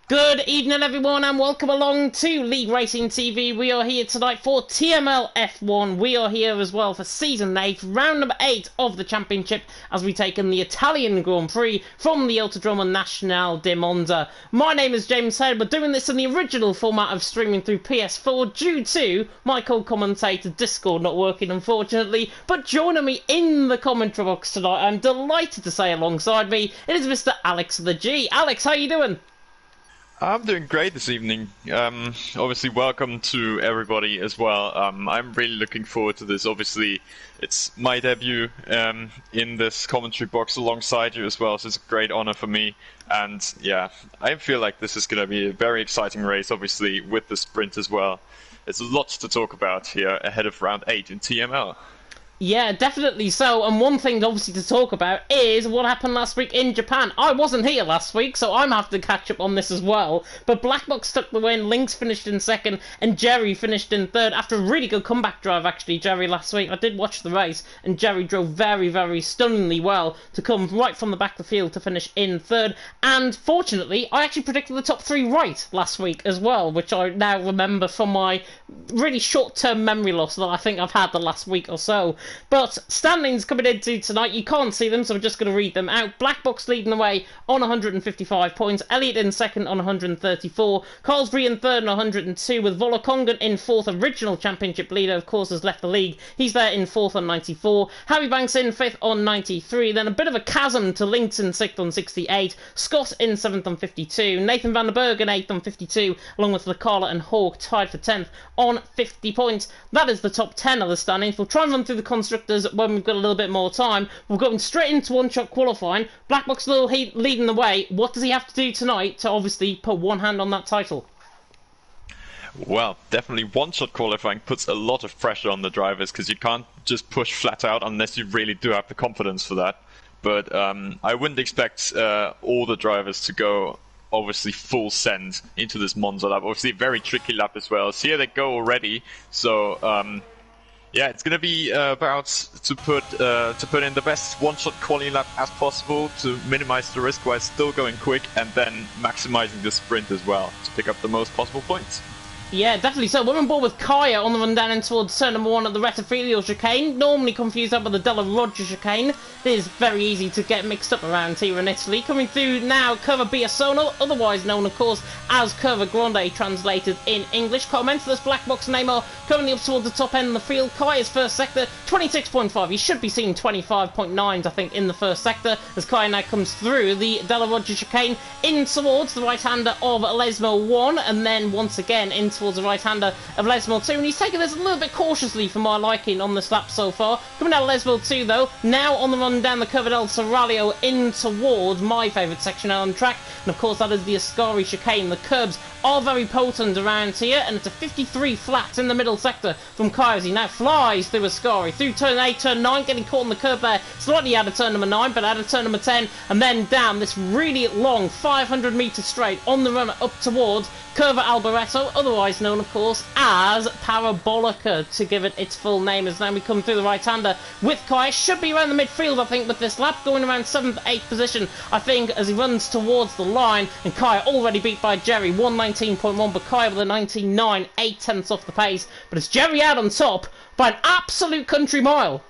Good evening everyone and welcome along to League Racing TV. We are here tonight for TML F1. We are here as well for Season 8, Round number 8 of the Championship as we take in the Italian Grand Prix from the Autodromo Nazionale di Monza. My name is James Head. We're doing this in the original format of streaming through PS4 due to my co-commentator Discord not working unfortunately. But joining me in the commentary box tonight, I'm delighted to say alongside me, it is Mr. Alex the G. Alex, how you doing? I'm doing great this evening. Obviously, welcome to everybody as well. I'm really looking forward to this. Obviously, it's my debut in this commentary box alongside you as well, so it's a great honor for me. And yeah, I feel like this is going to be a very exciting race, obviously, with the sprint as well. There's lots to talk about here ahead of round 8 in TML. Yeah, definitely so, and one thing obviously to talk about is what happened last week in Japan. I wasn't here last week, so I'm having to catch up on this as well, but Black Box took the win, Lynx finished in second, and Jerry finished in third after a really good comeback drive actually, Jerry, last week. I did watch the race, and Jerry drove very, very stunningly well to come right from the back of the field to finish in third, and fortunately, I actually predicted the top 3 right last week as well, which I now remember from my really short-term memory loss that I think I've had the last week or so. But standings coming into tonight, you can't see them, so I'm just going to read them out. Black Box leading the way on 155 points. Elliot in second on 134. Carlsbury in third on 102, with Volokongan in fourth. Original championship leader, of course, has left the league. He's there in fourth on 94. Harry Banks in fifth on 93. Then a bit of a chasm to Lynx in sixth on 68. Scott in seventh on 52. Nathan van der Berg in eighth on 52, along with Lecala and Hawk tied for 10th on 50 points. That is the top 10 of the standings. We'll try and run through the constructors when we've got a little bit more time. We're going straight into one-shot qualifying. Black Box still leading the way. What does he have to do tonight to obviously put one hand on that title? Well, definitely one-shot qualifying puts a lot of pressure on the drivers because you can't just push flat out unless you really do have the confidence for that. But I wouldn't expect all the drivers to go obviously full send into this Monza lap. Obviously a very tricky lap as well. So here they go already. So yeah, it's going to be about to put in the best one-shot quality lap as possible to minimize the risk while still going quick, and then maximizing the sprint as well to pick up the most possible points. Yeah, definitely so. We're on board with Kaya on the run down in towards turn number 1 at the Rettifilio chicane. Normally confused up with the Della Roggia chicane. It is very easy to get mixed up around here in Italy. Coming through now, Curva Biasono, otherwise known, of course, as Curva Grande, translated in English. Commentators Black Box Neymar currently up towards the top end of the field. Kaya's first sector, 26.5. He should be seeing 25.9s, I think, in the first sector, as Kaya now comes through the Della Roggia chicane in towards the right-hander of Lesmo 1, and then once again in towards the right-hander of Lesmo 2, and he's taken this a little bit cautiously for my liking on this lap so far. Coming out of Lesmo 2 though, now on the run down the Curva del Seraglio in towards my favourite section out on track, and of course that is the Ascari chicane. The curbs are very potent around here, and it's a 53 flat in the middle sector from Kaya as he now flies through Ascari, through turn 8, turn 9, getting caught on the curb there, slightly out of turn number 9, but out of turn number 10, and then down this really long 500 metre straight on the run up towards Curva Alboreto, otherwise known, of course, as Parabolica, to give it its full name, as now we come through the right-hander with Kaya. Should be around the midfield, I think, with this lap, going around 7th, 8th position, I think, as he runs towards the line, and Kaya already beat by Jerry, 119.1, but Kaya with a 19.9, 8/10 off the pace, but it's Jerry out on top by an absolute country mile.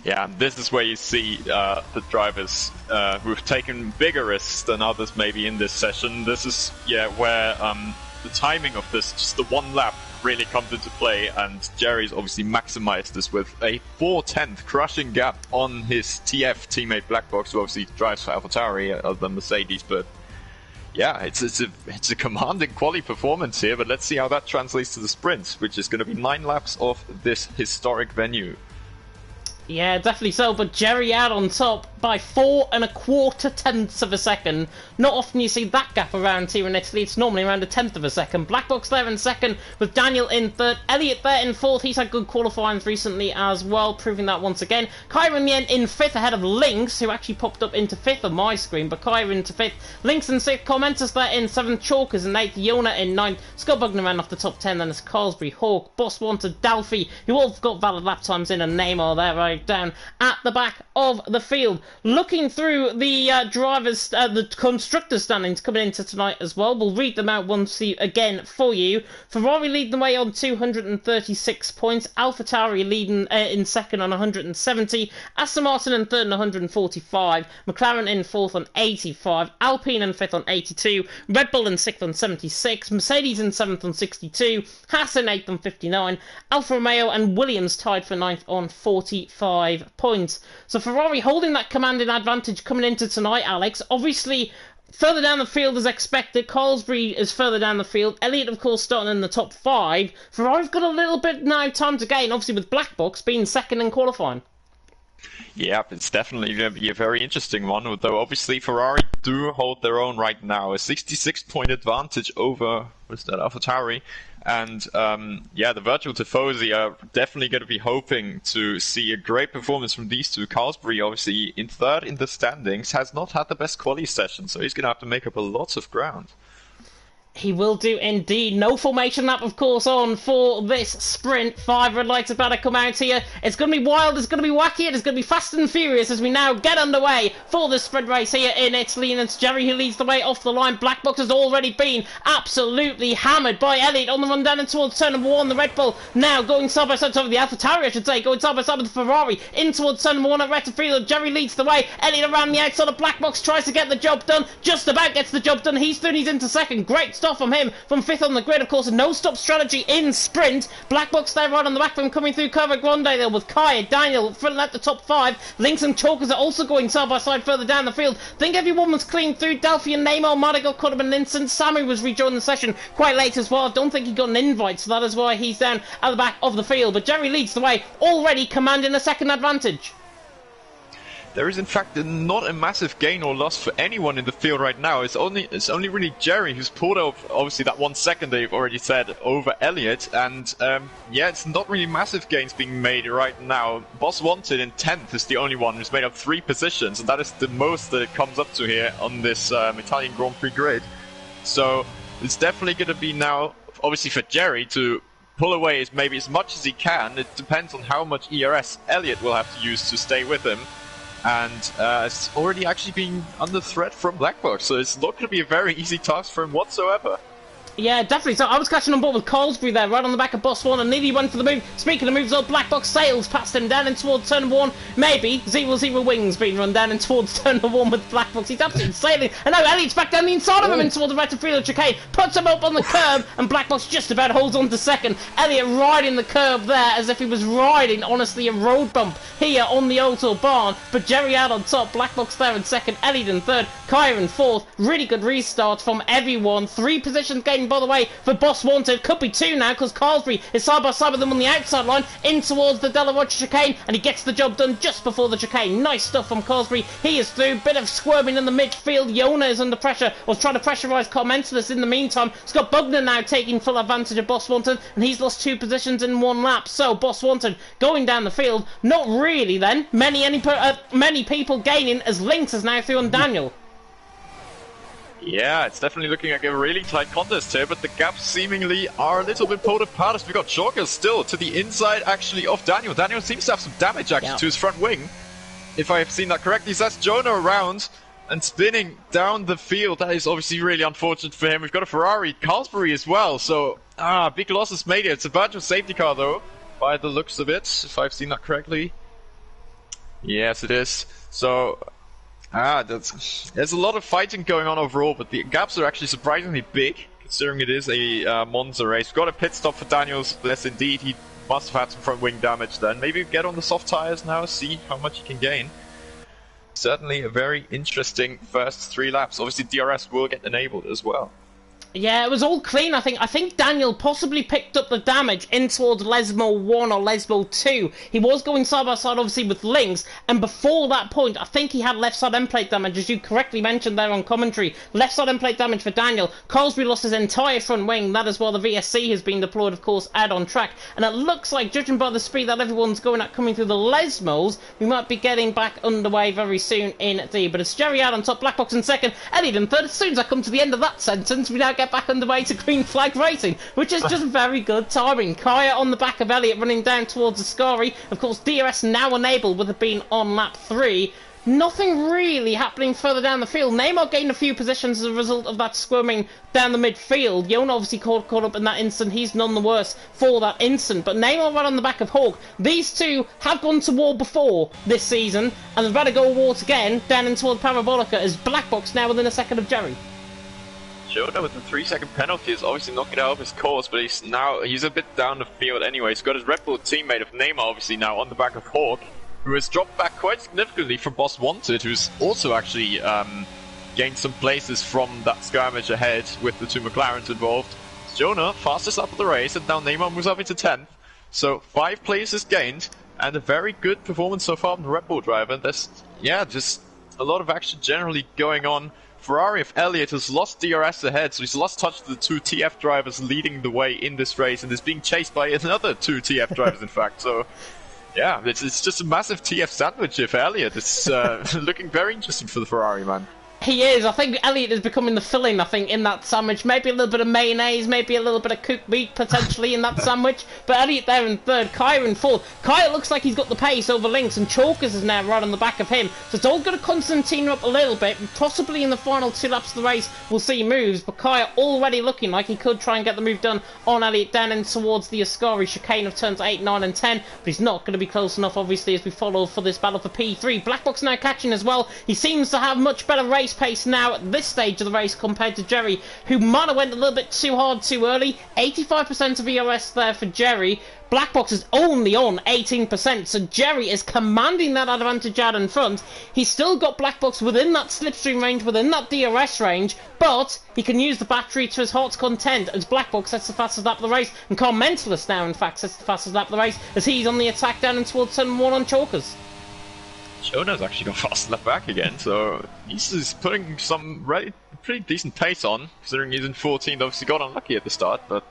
Yeah, this is where you see the drivers who've taken bigger risks than others maybe in this session. This is, yeah, where the timing of this, just the one lap, really comes into play, and Jerry's obviously maximized this with a 4/10 crushing gap on his TF teammate Black Box, who obviously drives for AlphaTauri other than Mercedes. But yeah, it's a commanding quality performance here, but let's see how that translates to the sprint, which is going to be 9 laps of this historic venue. Yeah, definitely so, but Jerry out on top by 4 1/4 tenths of a second. Not often you see that gap around here in Italy. It's normally around 1/10 of a second. Black Box there in second, with Daniel in third. Elliot there in fourth. He's had good qualifying recently as well, proving that once again. Kyra in the end in fifth, ahead of Lynx, who actually popped up into fifth on my screen, but Kyra into fifth. Lynx in sixth. Commenters there in seventh. Chalkers in eighth. Yona in ninth. Scott Bugner ran off the top 10. Then it's Carlsbury, Hawk, Boss Wanted, Dalfy, who all got valid lap times in, and Neymar there. 5 down at the back of the field. Looking through the the constructor standings coming into tonight as well. We'll read them out once again for you. Ferrari leading the way on 236 points. AlphaTauri leading in second on 170. Aston Martin in third on 145. McLaren in fourth on 85. Alpine in fifth on 82. Red Bull in sixth on 76. Mercedes in seventh on 62. Haas in eighth on 59. Alfa Romeo and Williams tied for ninth on 45 points. So Ferrari holding that commanding advantage coming into tonight, Alex. Obviously, further down the field as expected. Carlsbury is further down the field. Elliott, of course, starting in the top 5. Ferrari've got a little bit now time to gain, obviously with Black Box being second in qualifying. Yeah, it's definitely going to be a very interesting one, though obviously Ferrari do hold their own right now. A 66-point advantage over, what is that, AlphaTauri. And yeah, the virtual Tifosi are definitely going to be hoping to see a great performance from these two. Carlsbury, obviously in third in the standings, has not had the best quali session, so he's going to have to make up a lot of ground. He will do indeed. No formation lap, of course, on for this sprint. 5 red lights about to come out here. It's going to be wild, it's going to be wacky, and it's going to be fast and furious as we now get underway for the sprint race here in Italy. And it's Jerry who leads the way off the line. Black Box has already been absolutely hammered by Elliott on the run down and towards turn number 1. The Red Bull now going side by side, over the AlphaTauri, I should say, going side by side with the Ferrari in towards turn number 1 at Retterfield. Jerry leads the way. Elliott around the outside of Black Box tries to get the job done. Just about gets the job done. He's through, he's into second. Great stuff from him from 5th on the grid. Of course, a no-stop strategy in sprint. Black Box there right on the back of him coming through Curva Grande there with Kaya, Daniel, front at the top 5. Links and Chalkers are also going side by side further down the field. Think everyone was clean through. Delphi and Neymar, Madigal, caught him an instant. Sammy was rejoining the session quite late as well. I don't think he got an invite, so that is why he's down at the back of the field. But Jerry leads the way, already commanding a second advantage. There is in fact not a massive gain or loss for anyone in the field right now. It's only really Jerry who's pulled off, obviously, that 1 second they've already said over Elliott. And yeah, it's not really massive gains being made right now. Boss Wanted in 10th is the only one who's made up 3 positions, and that is the most that it comes up to here on this Italian Grand Prix grid. So it's definitely going to be now, obviously, for Jerry to pull away maybe as much as he can. It depends on how much ERS Elliott will have to use to stay with him. And it's already actually been under threat from Black Box, so it's not going to be a very easy task for him whatsoever. Yeah, definitely. So I was catching on board with Carlsbury there, right on the back of Boss One, and nearly went for the move. Speaking of moves, old Black Box sails past him down and towards turn number 1. Maybe 0-0 wings being run down and towards turn number 1 with Black Box. He's absolutely sailing. And now Elliott's back down the inside of him and towards the right of Fredo chicane. Puts him up on the curb, and Black Box just about holds on to second. Elliott riding the curb there as if he was riding, honestly, a road bump here on the Autobahn. But Jerry out on top, Black Box there in second, Elliott in third, Kaya in fourth. Really good restart from everyone. 3 positions gained, by the way, for Boss Wanted. Could be 2 now, because Carlsbury is side by side with them on the outside line, in towards the Della Rocha chicane, and he gets the job done just before the chicane. Nice stuff from Carlsbury. He is through. Bit of squirming in the midfield. Yona is under pressure, or trying to pressurise Carmentalus in the meantime. Scott Bugner now taking full advantage of Boss Wanted, and he's lost 2 positions in 1 lap. So Boss Wanted going down the field. Not really then. Many people gaining, as Lynx is now through on Daniel. Yeah, it's definitely looking like a really tight contest here, but the gaps seemingly are a little bit pulled apart as we got Chalkers still to the inside, actually, of Daniel. Daniel seems to have some damage, actually, to his front wing, if I have seen that correctly. So that's Jonah around and spinning down the field. That is obviously really unfortunate for him. We've got a Ferrari, Carlsbury as well, so, big losses made here. It's a virtual safety car, though, by the looks of it, if I've seen that correctly. Yes, it is. So there's a lot of fighting going on overall, but the gaps are actually surprisingly big, considering it is a Monza race. We've got a pit stop for Daniels. Yes, indeed, he must have had some front wing damage then. Maybe get on the soft tires now, see how much he can gain. Certainly a very interesting first 3 laps. Obviously, DRS will get enabled as well. Yeah, it was all clean, I think. I think Daniel possibly picked up the damage in towards Lesmo 1 or Lesmo 2. He was going side by side, obviously, with Lynx, and before that point, I think he had left side end plate damage, as you correctly mentioned there on commentary. Left side end plate damage for Daniel. Carlsbury lost his entire front wing. That is why the VSC has been deployed, of course, out on track. And it looks like, judging by the speed that everyone's going at coming through the Lesmos, we might be getting back underway very soon indeed. But it's Jerry out on top, Black Box in second, Elliott in third. As soon as I come to the end of that sentence, we now get back underway to green flag racing, which is just very good timing. Kaya on the back of Elliott running down towards Ascari. Of course, DRS now enabled with it being on lap 3. Nothing really happening further down the field. Neymar gained a few positions as a result of that squirming down the midfield. Yon obviously caught up in that instant. He's none the worse for that instant. But Neymar right on the back of Hawk. These two have gone to war before this season, and they've better go war again down in toward Parabolica as Black Box now within a second of Jerry. Jonah with the 3-second penalty is obviously knocking out of his course, but he's a bit down the field anyway. He's got his Red Bull teammate of Neymar obviously now on the back of Hawk, who has dropped back quite significantly from Boss Wanted, who's also actually gained some places from that skirmish ahead with the two McLarens involved. Jonah, fastest up of the race, and now Neymar moves up into 10th. So 5 places gained, and a very good performance so far from the Red Bull driver. There's, just a lot of action generally going on. Ferrari of Elliott has lost DRS ahead, so he's lost touch to the 2 TF drivers leading the way in this race, and is being chased by another 2 TF drivers, in fact. So yeah, it's just a massive TF sandwich here for Elliott. It's looking very interesting for the Ferrari, man. He is. I think Elliott is becoming the filling, I think, in that sandwich. Maybe a little bit of mayonnaise, maybe a little bit of cooked meat, potentially, in that sandwich. But Elliott there in third, Kaya in fourth. Kaya looks like he's got the pace over Lynx, and Chalkers is now right on the back of him. So it's all going to Constantine up a little bit. Possibly in the final 2 laps of the race, we'll see moves. But Kaya already looking like he could try and get the move done on Elliott down in towards the Ascari chicane of turns 8, 9 and 10. But he's not going to be close enough, obviously, as we follow for this battle for P3. Black Box now catching as well. He seems to have much better race pace now at this stage of the race compared to Jerry, who might have went a little bit too hard too early. 85% of ERS there for Jerry. Black Box is only on 18%, so Jerry is commanding that advantage out in front. He's still got Black Box within that slipstream range, within that DRS range, but he can use the battery to his heart's content as Black Box sets the fastest lap of the race, and Carl Mentalist now, in fact, sets the fastest lap of the race as he's on the attack down and towards turn 1 on Chalkers. Jonah's actually got fast left back again, so he's putting some pretty decent pace on, considering he's in 14th. Obviously got unlucky at the start, but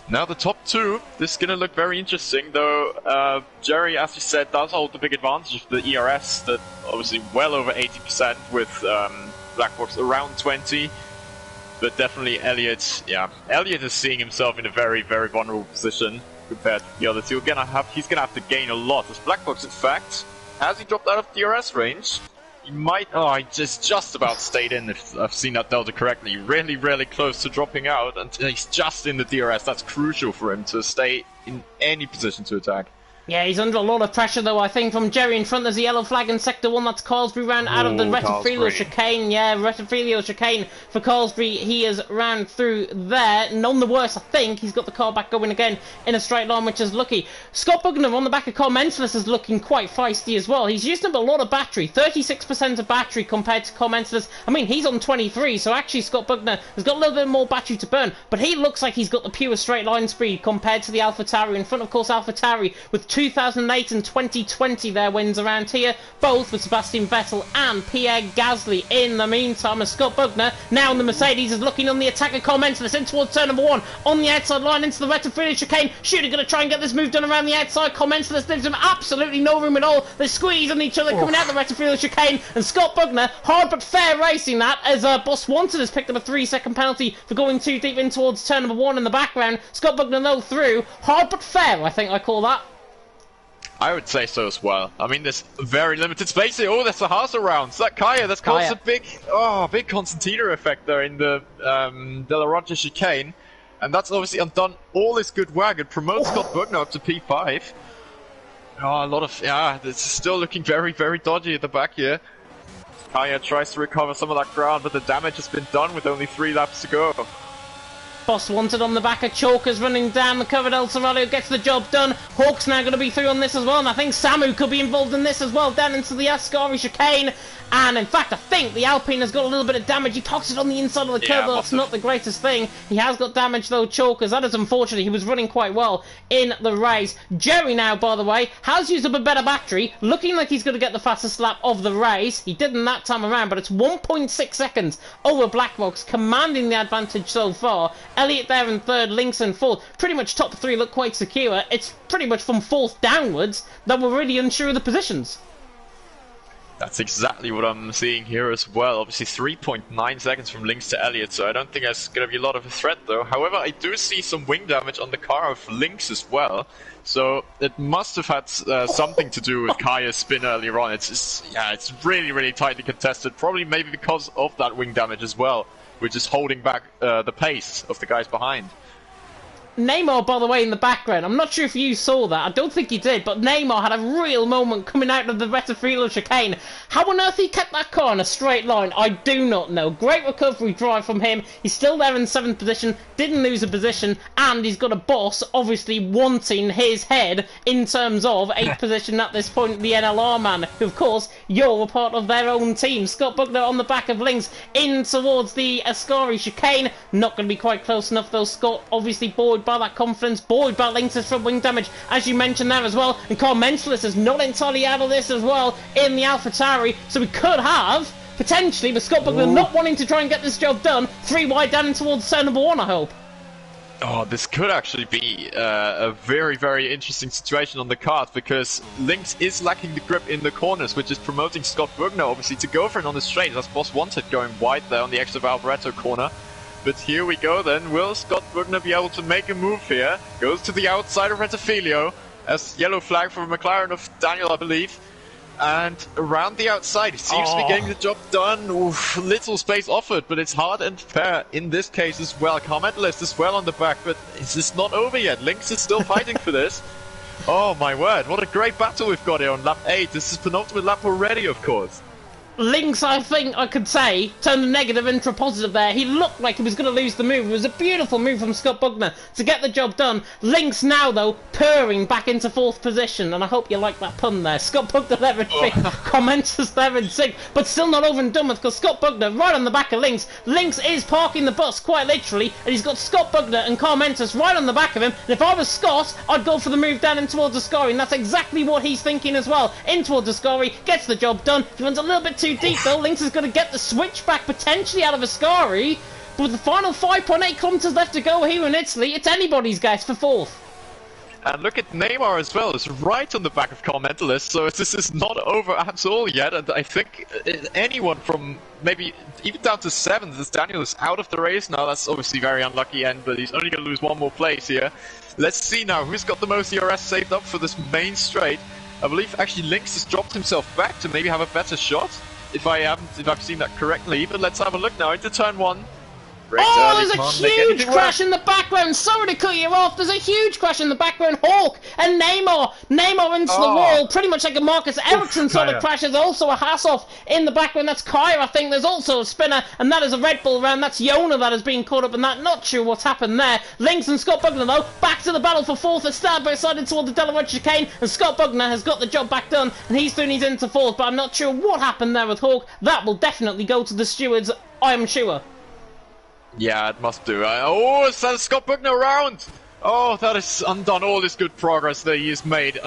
now the top 2, this is going to look very interesting, though Jerry, as you said, does hold the big advantage of the ERS, that obviously well over 80% with Black Box around 20, but definitely Elliott is seeing himself in a very, very vulnerable position compared to the other two. Again, he's going to have to gain a lot, as Black Box, in fact, has he dropped out of DRS range? He might... Oh, he just about stayed in, if I've seen that delta correctly. Really, really close to dropping out, and he's just in the DRS. That's crucial for him to stay in any position to attack. Yeah, he's under a lot of pressure, though, I think, from Jerry in front. There's a yellow flag in Sector 1. That's Carlsbury round out of the Retifilio chicane. Yeah, Retifilio chicane for Carlsbury. He is round through there. None the worse, I think. He's got the car back going again in a straight line, which is lucky. Scott Bugner on the back of Carl Mentalist is looking quite feisty as well. He's using up a lot of battery. 36% of battery compared to Carl Mentalist. I mean, he's on 23, so actually Scott Bugner has got a little bit more battery to burn, but he looks like he's got the pure straight line speed compared to the AlphaTauri in front. Of course, AlphaTauri with 2008 and 2020 their wins around here, both with Sebastian Vettel and Pierre Gasly. In the meantime, as Scott Bugner now in the Mercedes is looking on the attack of Carl Mentalist in towards turn number 1 on the outside line into the Retifilio chicane. Shooter going to try and get this move done around the outside. Carl Mentalist gives him absolutely no room at all. They squeeze on each other coming out the Retifilio chicane, and Scott Bugner, hard but fair racing that, as Boss Wanted has picked up a 3-second penalty for going too deep in towards turn number 1 in the background. Scott Bugner though through, hard but fair, I think I call that. I would say so as well. I mean, there's very limited space here. Oh, that's a Haas around. So that Kaya, that's caused a big Constantino effect there in the De La Rocha chicane. And that's obviously undone all his good work. It promotes Scott Bugner up to P5. Oh, this is still looking very, very dodgy at the back here. Kaya tries to recover some of that ground, but the damage has been done with only 3 laps to go. Boss Wanted on the back of Chalkers running down the covered El Cerrado, gets the job done. Hawk's now going to be through on this as well, and I think Samu could be involved in this as well, down into the Ascari chicane. And in fact, I think the Alpine has got a little bit of damage. He parks it on the inside of the curve, but that's not the greatest thing. He has got damage though, Chalkers. That is unfortunate. He was running quite well in the race. Jerry now, by the way, has used up a better battery, looking like he's going to get the fastest lap of the race. He didn't that time around, but it's 1.6 seconds over Black Box, commanding the advantage so far. Elliott there in third, Lynx in fourth. Pretty much top 3 look quite secure. It's pretty much from 4th downwards that we're really unsure of the positions. That's exactly what I'm seeing here as well. Obviously 3.9 seconds from Lynx to Elliott, so I don't think that's going to be a lot of a threat though. However, I do see some wing damage on the car of Lynx as well. So it must have had something to do with Kaya's spin earlier on. It's just, yeah, it's really, really tightly contested. Probably maybe because of that wing damage as well, which is holding back the pace of the guys behind. Neymar, by the way, in the background, I'm not sure if you saw that, I don't think he did, but Neymar had a real moment coming out of the Retafilo chicane. How on earth he kept that car in a straight line, I do not know. Great recovery drive from him, he's still there in 7th position, didn't lose a position, and he's got a boss obviously wanting his head in terms of 8th position at this point, the NLR man, who of course, you're a part of their own team. Scott Buckner on the back of Lynx in towards the Ascari chicane, not going to be quite close enough though. Scott obviously buoyed by that confidence, buoyed by Lynx's front wing damage, as you mentioned there as well, and Car Mentalist is not entirely out of this as well in the AlphaTauri, so we could have, potentially, with Scott Buckner not wanting to try and get this job done, 3 wide down towards turn number 1, I hope. Oh, this could actually be a very, very interesting situation on the card, because Lynx is lacking the grip in the corners, which is promoting Scott Buckner, obviously, to go for it on the straight, as Boss wanted going wide there on the exit of Alvaretto corner. But here we go then, will Scott Buckner be able to make a move here? Goes to the outside of Retafilio, as yellow flag for McLaren of Daniel, I believe. And around the outside, he seems to be getting the job done. Oof, little space offered, but it's hard and fair in this case as well. Car Mentalist as well on the back, but it's just not over yet. Lynx is still fighting for this. Oh my word, what a great battle we've got here on lap 8. This is penultimate lap already, of course. Lynx, I think I could say, turned the negative into a positive there. He looked like he was going to lose the move. It was a beautiful move from Scott Buckner to get the job done. Lynx now, though, purring back into 4th position, and I hope you like that pun there. Scott Buckner there in 5th, commenters there in 6th, but still not over and done with, because Scott Buckner right on the back of Lynx. Lynx is parking the bus, quite literally, and he's got Scott Buckner and Carmentus right on the back of him, and if I was Scott, I'd go for the move down in towards Ascari, and that's exactly what he's thinking as well. In towards Ascari, gets the job done. He runs a little bit too deep though. Lynx is going to get the switch back potentially out of Ascari, but with the final 5.8 kilometers left to go here in Italy, it's anybody's guess for 4th. And look at Neymar as well, it's right on the back of Car Mentalist, so this is not over at all yet, and I think anyone from maybe even down to 7th, as Daniel is out of the race now. That's obviously very unlucky end, but he's only going to lose 1 more place here. Let's see now who's got the most ERS saved up for this main straight. I believe actually Lynx has dropped himself back to maybe have a better shot, if I've seen that correctly. But let's have a look now into turn 1. Oh, there's a huge crash in the background. Sorry to cut you off. There's a huge crash in the background. Hawk and Neymar into the wall, pretty much like a Marcus Ericsson sort of crash. There's also a Hasselhoff in the background. That's Kaya, I think. There's also a spinner, and that is a Red Bull round. That's Yona that has been caught up in that. Not sure what's happened there. Lynx and Scott Buckner, though, back to the battle for 4th. It's side by side toward the Delarue chicane, and Scott Buckner has got the job back done, and he's doing his into 4th, but I'm not sure what happened there with Hawk. That will definitely go to the stewards, I am sure. Yeah, it must do. Oh, it's Scott Buckner around! Oh, that has undone all this good progress that he has made.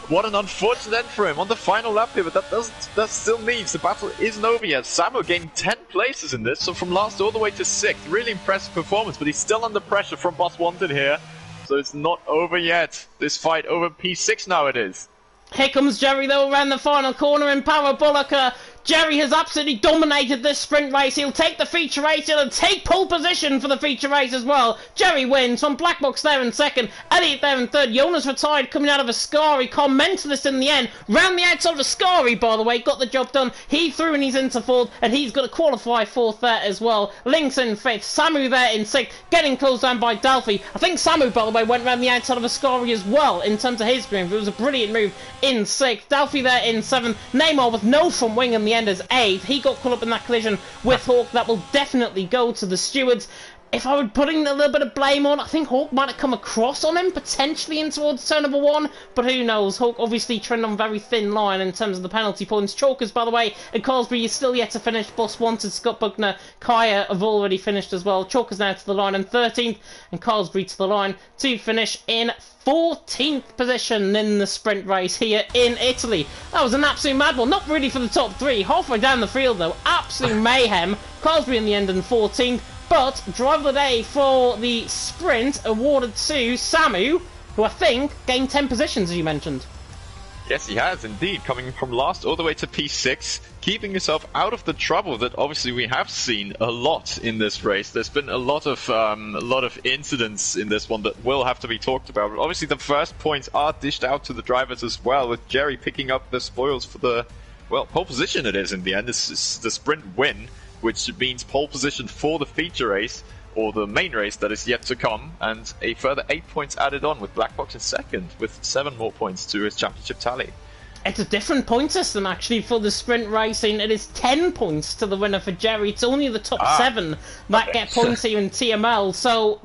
What an unfortunate end for him on the final lap here, but that still means the battle isn't over yet. Samu gained 10 places in this, so from last all the way to 6th. Really impressive performance, but he's still under pressure from Boss Wanted here. So it's not over yet. This fight over P6 now it is. Here comes Jerry though around the final corner in Parabolica. Jerry has absolutely dominated this sprint race. He'll take the feature race. He'll take pole position for the feature race as well. Jerry wins from Black Box there in 2nd. Elliott there in 3rd. Jonas retired coming out of Ascari. Mentalist in the end. Round the outside of Ascari, by the way. Got the job done. He threw and he's into 4th. And he's got to qualify 4th there as well. Lynx in 5th. Samu there in 6th. Getting closed down by Dalfi. I think Samu, by the way, went round the outside of Ascari as well in terms of his move. It was a brilliant move in 6th. Dalfi there in 7th. Neymar with no front wing in the end as 8th. He got caught up in that collision with Hawk. That will definitely go to the stewards. If I were putting a little bit of blame on, I think Hawk might have come across on him, potentially in towards turn number 1, but who knows. Hawk obviously trending on very thin line in terms of the penalty points. Chalkers, by the way, and Cosby is still yet to finish. Boss Wanted, Scott Buckner, Kaya have already finished as well. Chalkers now to the line in 13th, and Cosby to the line to finish in 14th position in the sprint race here in Italy. That was an absolute mad one. Not really for the top 3. Halfway down the field, though, absolute mayhem. Cosby in the end in 14th. But driver of the day for the sprint awarded to Samu, who I think gained 10 positions, as you mentioned. Yes, he has indeed, coming from last all the way to P6, keeping himself out of the trouble that obviously we have seen a lot in this race. There's been a lot of incidents in this one that will have to be talked about. But obviously, the first points are dished out to the drivers as well, with Jerry picking up the spoils for the pole position. It is in the end. This is the sprint win, which means pole position for the feature race, or the main race that is yet to come, and a further 8 points added on with Blackbox in second, with 7 more points to his championship tally. It's a different point system actually for the sprint racing. It is 10 points to the winner for Jerry. It's only the top 7 that get points here in TML. So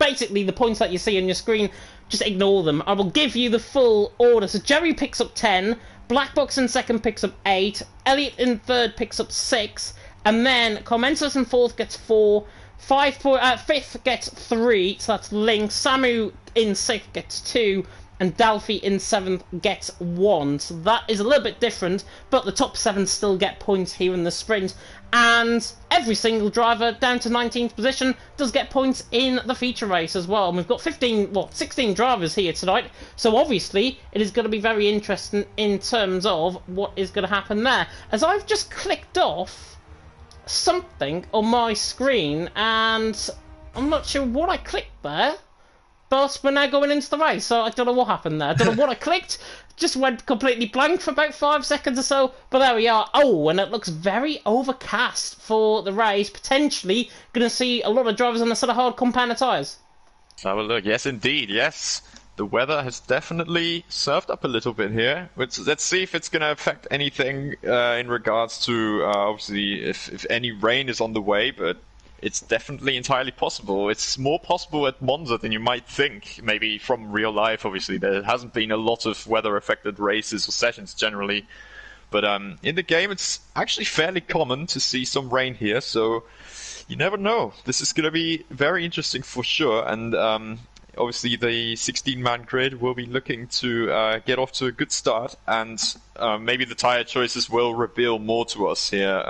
basically the points that you see on your screen, just ignore them. I will give you the full order. So Jerry picks up 10, Blackbox in second picks up 8, Elliot in third picks up 6, and then Commensus in fourth gets 4. Fifth gets 3, so that's Link. Samu in 6th gets 2, and Dalfi in 7th gets 1. So that is a little bit different, but the top 7 still get points here in the sprint. And every single driver down to 19th position does get points in the feature race as well. And we've got 16 drivers here tonight, so obviously it is going to be very interesting in terms of what is going to happen there. As I've just clicked off something on my screen, and I'm not sure what I clicked there, but we're now going into the race, so I don't know what happened there. I don't know what I clicked, just went completely blank for about 5 seconds or so, but there we are. Oh, and it looks very overcast for the race, potentially going to see a lot of drivers on a set of hard compound tyres. Let's have a look. Yes, indeed, yes. The weather has definitely served up a little bit here. Let's see if it's going to affect anything in regards to, obviously, if any rain is on the way, but it's definitely entirely possible. It's more possible at Monza than you might think, maybe from real life, obviously. There hasn't been a lot of weather-affected races or sessions generally, but in the game it's actually fairly common to see some rain here, so you never know. This is going to be very interesting for sure, and obviously, the 16-man grid will be looking to get off to a good start, and maybe the tyre choices will reveal more to us here,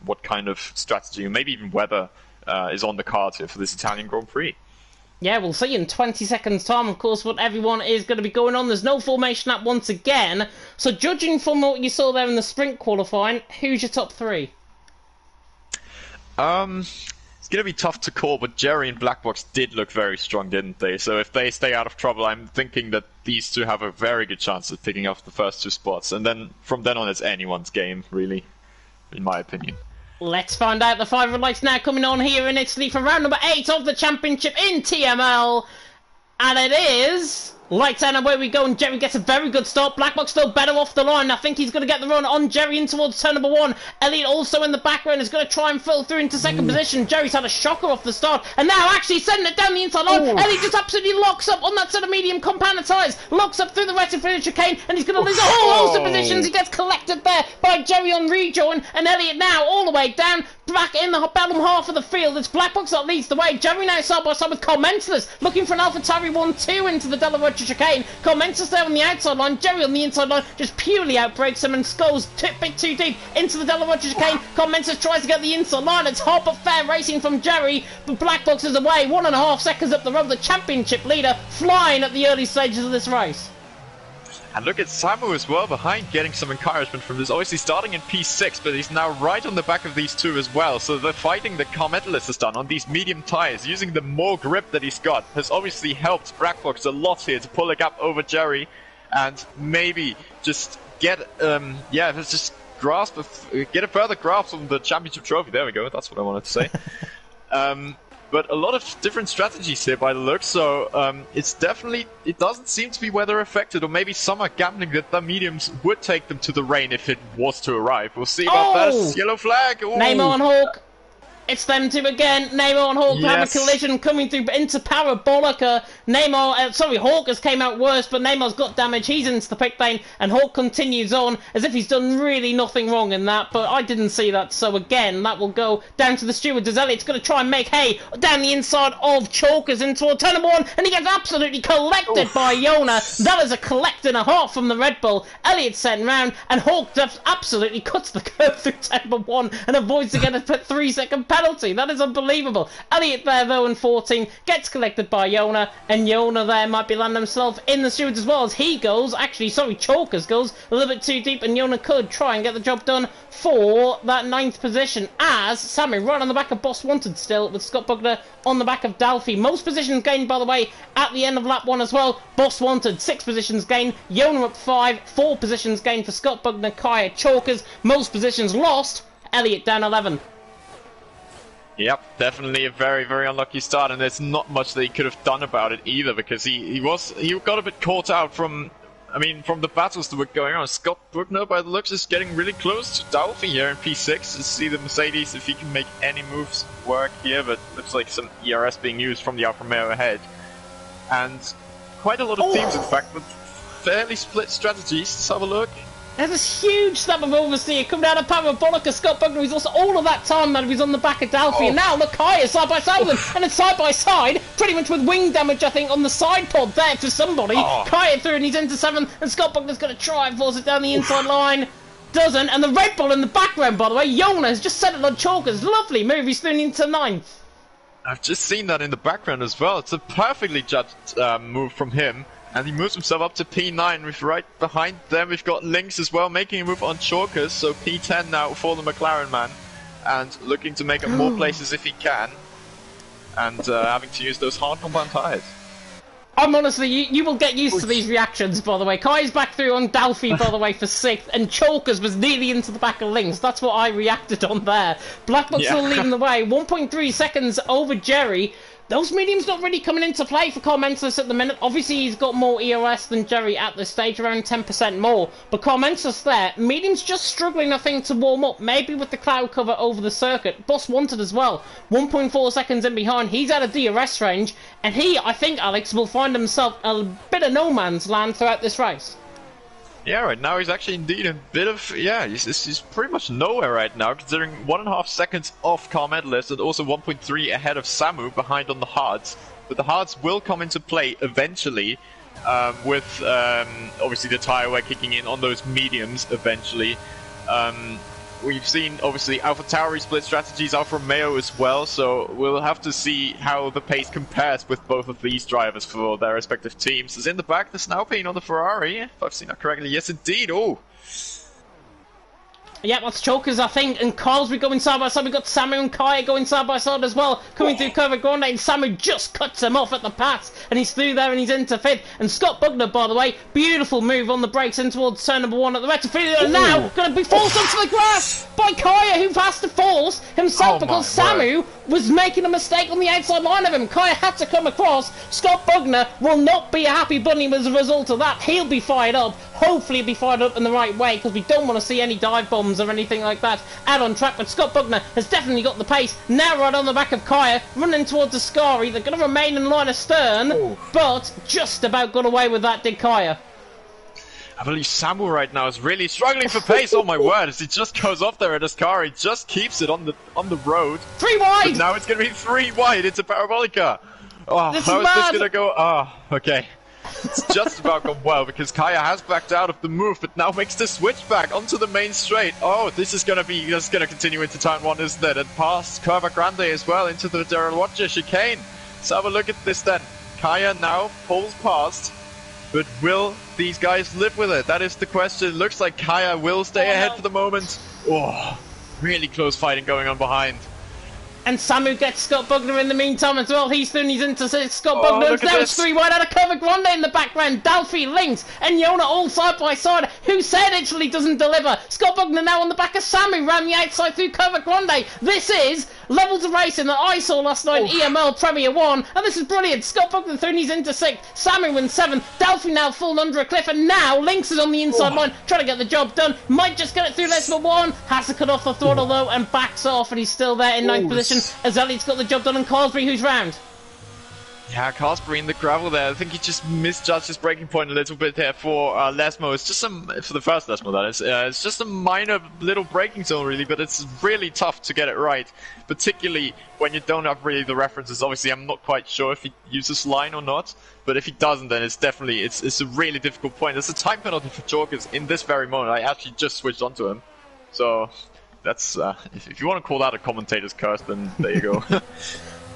what kind of strategy, and maybe even weather is on the cards here for this Italian Grand Prix. Yeah, we'll see in 20 seconds' time, of course, what everyone is going to be going on. There's no formation up once again, so judging from what you saw there in the sprint qualifying, who's your top 3? It's going to be tough to call, but Jerry and Blackbox did look very strong, didn't they? So if they stay out of trouble, I'm thinking that these two have a very good chance of picking up the first 2 spots. And then from then on, it's anyone's game, really, in my opinion. Let's find out. The 5 red lights now coming on here in Italy for round number 8 of the championship in TML. And it is lights out and away we go, and Jerry gets a very good start. Blackbox still better off the line. I think he's going to get the run on Jerry in towards turn number 1. Elliot also in the background is going to try and fill through into second position. Jerry's had a shocker off the start, and now actually sending it down the inside line. Elliot just absolutely locks up on that set of medium compound tyres, locks up through the rest of the chicane, and he's going to lose a whole host of positions. He gets collected there by Jerry on rejoin, and Elliot now all the way down back in the bottom half of the field. It's Blackbox that leads the way. Jerry now side by side with Comentless, looking for an AlphaTauri 1-2 into the Della Rocha chicane. Comentless there on the outside line. Jerry on the inside line just purely outbreaks him and goes a bit too deep into the Della Rocha chicane. Comentless tries to get the inside line. It's hard but fair racing from Jerry, but Blackbox is away 1.5 seconds up the road. The championship leader flying at the early stages of this race. And look at Samu as well behind, getting some encouragement from this. Obviously starting in P6, but he's now right on the back of these two as well. So the fighting that Carmetalist has done on these medium tyres, using the more grip that he's got, has obviously helped Blackbox a lot here to pull a gap over Jerry. And maybe just get, just get a further grasp on the championship trophy. There we go, that's what I wanted to say. But a lot of different strategies here by the look, so it doesn't seem to be weather affected, or maybe some are gambling that the mediums would take them to the rain if it was to arrive. We'll see about that. Yellow flag! Ooh. Neymar and Hawk. It's them two again. Neymar and Hawk have a collision coming through into Parabolica. Hawk has came out worse, but Neymar's got damage. He's into the pit lane, and Hawk continues on as if he's done really nothing wrong in that, but I didn't see that. So again, that will go down to the steward. Elliot's going to try and make hay down the inside of Chalkers into turn number 1, and he gets absolutely collected by Yona. That is a collect and a half from the Red Bull. Elliot's sent round, and Hawk absolutely cuts the curve through turn number 1 and avoids to get a 3-second penalty. penalty. That is unbelievable. Elliot there, though, in 14, gets collected by Yona, and Yona there might be landing himself in the stewards as well as he goes. Actually, sorry, Chalkers goes a little bit too deep, and Yona could try and get the job done for that 9th position as Sammy right on the back of Boss Wanted still, with Scott Bugner on the back of Dalfy. Most positions gained, by the way, at the end of lap 1 as well. Boss Wanted, 6 positions gained. Yona up 5, 4 positions gained for Scott Bugner, Kaya, Chalkers. Most positions lost. Elliot down 11. Yep, definitely a very, very unlucky start, and there's not much that he could have done about it either, because he got a bit caught out from the battles that were going on. Scott Bugner, by the looks, is getting really close to Dalfy here in P6 to see the Mercedes if he can make any moves work here, but looks like some ERS being used from the Alfa Romeo ahead. And quite a lot of teams, in fact, with fairly split strategies. Let's have a look. There's this huge snap of oversteer coming out of Parabolica. Scott Bugner, he's also all of that time, man, he's on the back of Dalfy. And now Mackay is side by side with him. And it's side by side, pretty much with wing damage, I think, on the side pod there for somebody. Kaya through and he's into 7th. And Scott Bugner's going to try and force it down the inside line. Doesn't. And the Red Bull in the background, by the way, Yona has just set it on Chalkers. Lovely move. He's through into 9th. I've just seen that in the background as well. It's a perfectly judged move from him. And he moves himself up to P9, with right behind them we've got Lynx as well, making a move on Chalkers, so P10 now for the McLaren man, and looking to make up more places if he can, and having to use those hard compound tyres. I'm honestly, you will get used to these reactions, by the way. Kai's back through on Dalfy, by the way, for 6th, and Chalkers was nearly into the back of Lynx. That's what I reacted on there. Blackbox still leading the way, 1.3 seconds over Jerry. Those mediums not really coming into play for Carl Mentis at the minute. Obviously, he's got more ERS than Jerry at this stage, around 10% more. But Carl Mentis there, mediums just struggling, I think, to warm up. Maybe with the cloud cover over the circuit. Boss Wanted as well. 1.4 seconds in behind. He's out of DRS range. And he, I think, Alex, will find himself a bit of no man's land throughout this race. Yeah, right now he's actually indeed a bit of, he's pretty much nowhere right now, considering 1.5 seconds off car medalist and also 1.3 ahead of Samu behind on the hards. But the hards will come into play eventually, with obviously the tire wear kicking in on those mediums eventually. We've seen, obviously, Alpha Tauri split strategies, Alfa Romeo as well, so we'll have to see how the pace compares with both of these drivers for their respective teams. Is in the back the Snaupine on the Ferrari, if I've seen that correctly. Yes, indeed. Oh. Yeah, that's Chalkers, I think, and Carlsby going side by side. We've got Samu and Kaya going side by side as well, coming through Curva Grande, and Samu just cuts him off at the pass, and he's through there and he's into 5th. And Scott Bugner, by the way, beautiful move on the brakes in towards turn number 1 at the Retrofield, and now going to be forced onto the grass by Kaya, who has to force himself because Samu was making a mistake on the outside line of him. Kaya had to come across. Scott Bugner will not be a happy bunny as a result of that. He'll be fired up. Hopefully he'll be fired up in the right way, because we don't want to see any dive bombs or anything like that out on track. But Scott Bugner has definitely got the pace. Now right on the back of Kaya, running towards Ascari. They're going to remain in line astern, but just about got away with that, did Kaya. I believe Samu right now is really struggling for pace. Oh my word! As he just goes off there at Ascari, just keeps it on the road. 3 wide. But now it's going to be 3 wide. It's a Parabolica. Oh, this how is this going to go? Oh, okay. It's just about gone well, because Kaya has backed out of the move, but now makes the switch back onto the main straight. Oh, this is going to continue into turn 1, isn't it? And past Curva Grande as well into the Deraluocha chicane. Let's have a look at this then. Kaya now pulls past, but will these guys live with it? That is the question. Looks like Kaya will stay ahead for the moment. Oh, really close fighting going on behind. And Samu gets Scott Bugner in the meantime as well. He's through and he's into Scott Bugner. Now it's 3 wide out of Curva Grande in the background. Dalfy, Lynx, and Yona all side by side. Who said Italy doesn't deliver? Scott Bugner now on the back of Samu, round the outside through Curva Grande. This is levels of racing that I saw last night in EML Premier 1. And this is brilliant. Scott Bugner through and he's into 6th. Samu in 7th. Dalfy now fallen under a cliff. And now Lynx is on the inside line, trying to get the job done. Might just get it through less than 1. Has to cut off the throttle though and backs off. And he's still there in 9th position. As Elliot's got the job done on Carlsbury, who's round. Yeah, Carlsbury in the gravel there. I think he just misjudged his braking point a little bit there for Lesmo. It's just for the first Lesmo, that is. It's just a minor little braking zone, really, but it's really tough to get it right, particularly when you don't have really the references. Obviously, I'm not quite sure if he uses line or not, but if he doesn't, then it's definitely it's a really difficult point. There's a time penalty for Chalkers in this very moment. I actually just switched onto him, so that's if you want to call that a commentator's curse, then there you go.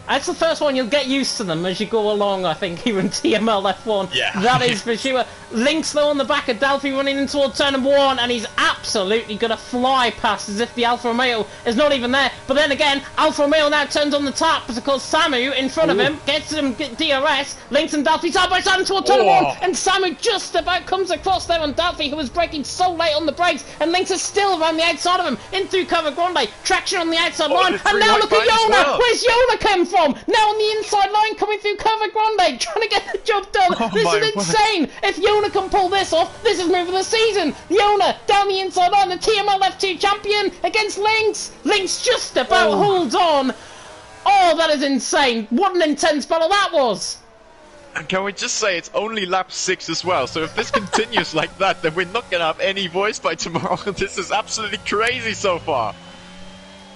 That's the first one. You'll get used to them as you go along, I think, here in TML F1. Yeah. That is for sure. Lynx, though, on the back of Delphi running in towards turn number 1, and he's absolutely going to fly past as if the Alfa Romeo is not even there. But then again, Alfa Romeo now turns on the tap because Samu in front of him gets him DRS. Lynx and Delphi side by side towards turn number 1, and Samu just about comes across there on Delphi, who was braking so late on the brakes, and Lynx is still around the outside of him, in through Curva Grande, traction on the outside line, and now look at Yona! Well. Where's Yona come from? Now on the inside line coming through Curva Grande, trying to get the job done. This is insane. If Yona can pull this off, this is move of the season. Yona down the inside line, the TML F2 champion against Lynx. Lynx just about holds on. Oh, that is insane. What an intense battle that was. And can we just say it's only lap 6 as well, so if this continues like that, then we're not going to have any voice by tomorrow. This is absolutely crazy so far.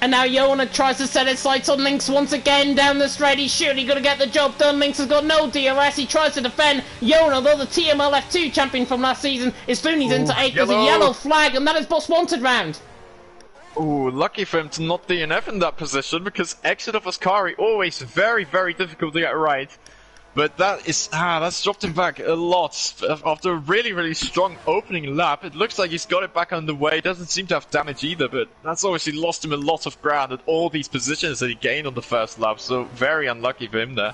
And now Yona tries to set his sights on Lynx once again down the straight. He's surely going to get the job done. Lynx has got no DRS. He tries to defend. Yona, though the TML F2 champion from last season, is through. He's into 8th. There's a yellow flag, and that is Boss Wanted round. Ooh, lucky for him to not DNF in that position, because exit of Ascari always very, very difficult to get right. But that is, that's dropped him back a lot. After a really, really strong opening lap, it looks like he's got it back underway. Doesn't seem to have damage either, but that's obviously lost him a lot of ground at all these positions that he gained on the first lap. So very unlucky for him there,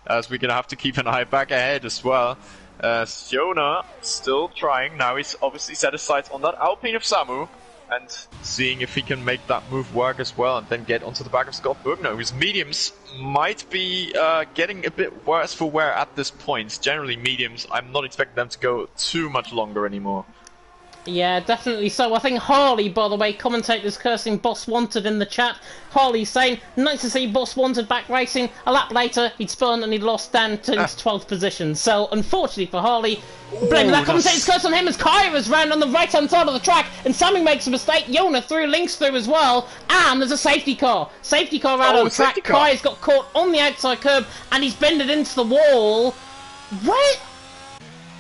as we're going to have to keep an eye back ahead as well. Yona still trying. Now he's obviously set his sights on that Alpine of Samu, and seeing if he can make that move work as well, and then get onto the back of Scott Bugner, whose mediums might be getting a bit worse for wear at this point. Generally mediums, I'm not expecting them to go too much longer anymore. Yeah, definitely so. I think Harley, by the way, commentators cursing Boss Wanted in the chat. Harley saying, nice to see Boss Wanted back racing. A lap later, he'd spun and he'd lost down to his 12th position. So, unfortunately for Harley, blame that commentator's curse on him as Kyra's round on the right-hand side of the track, and Sammy makes a mistake. Yona through, Lynx through as well, and there's a safety car. Safety car out on the track. Kai's got caught on the outside curb, and he's bended into the wall. What?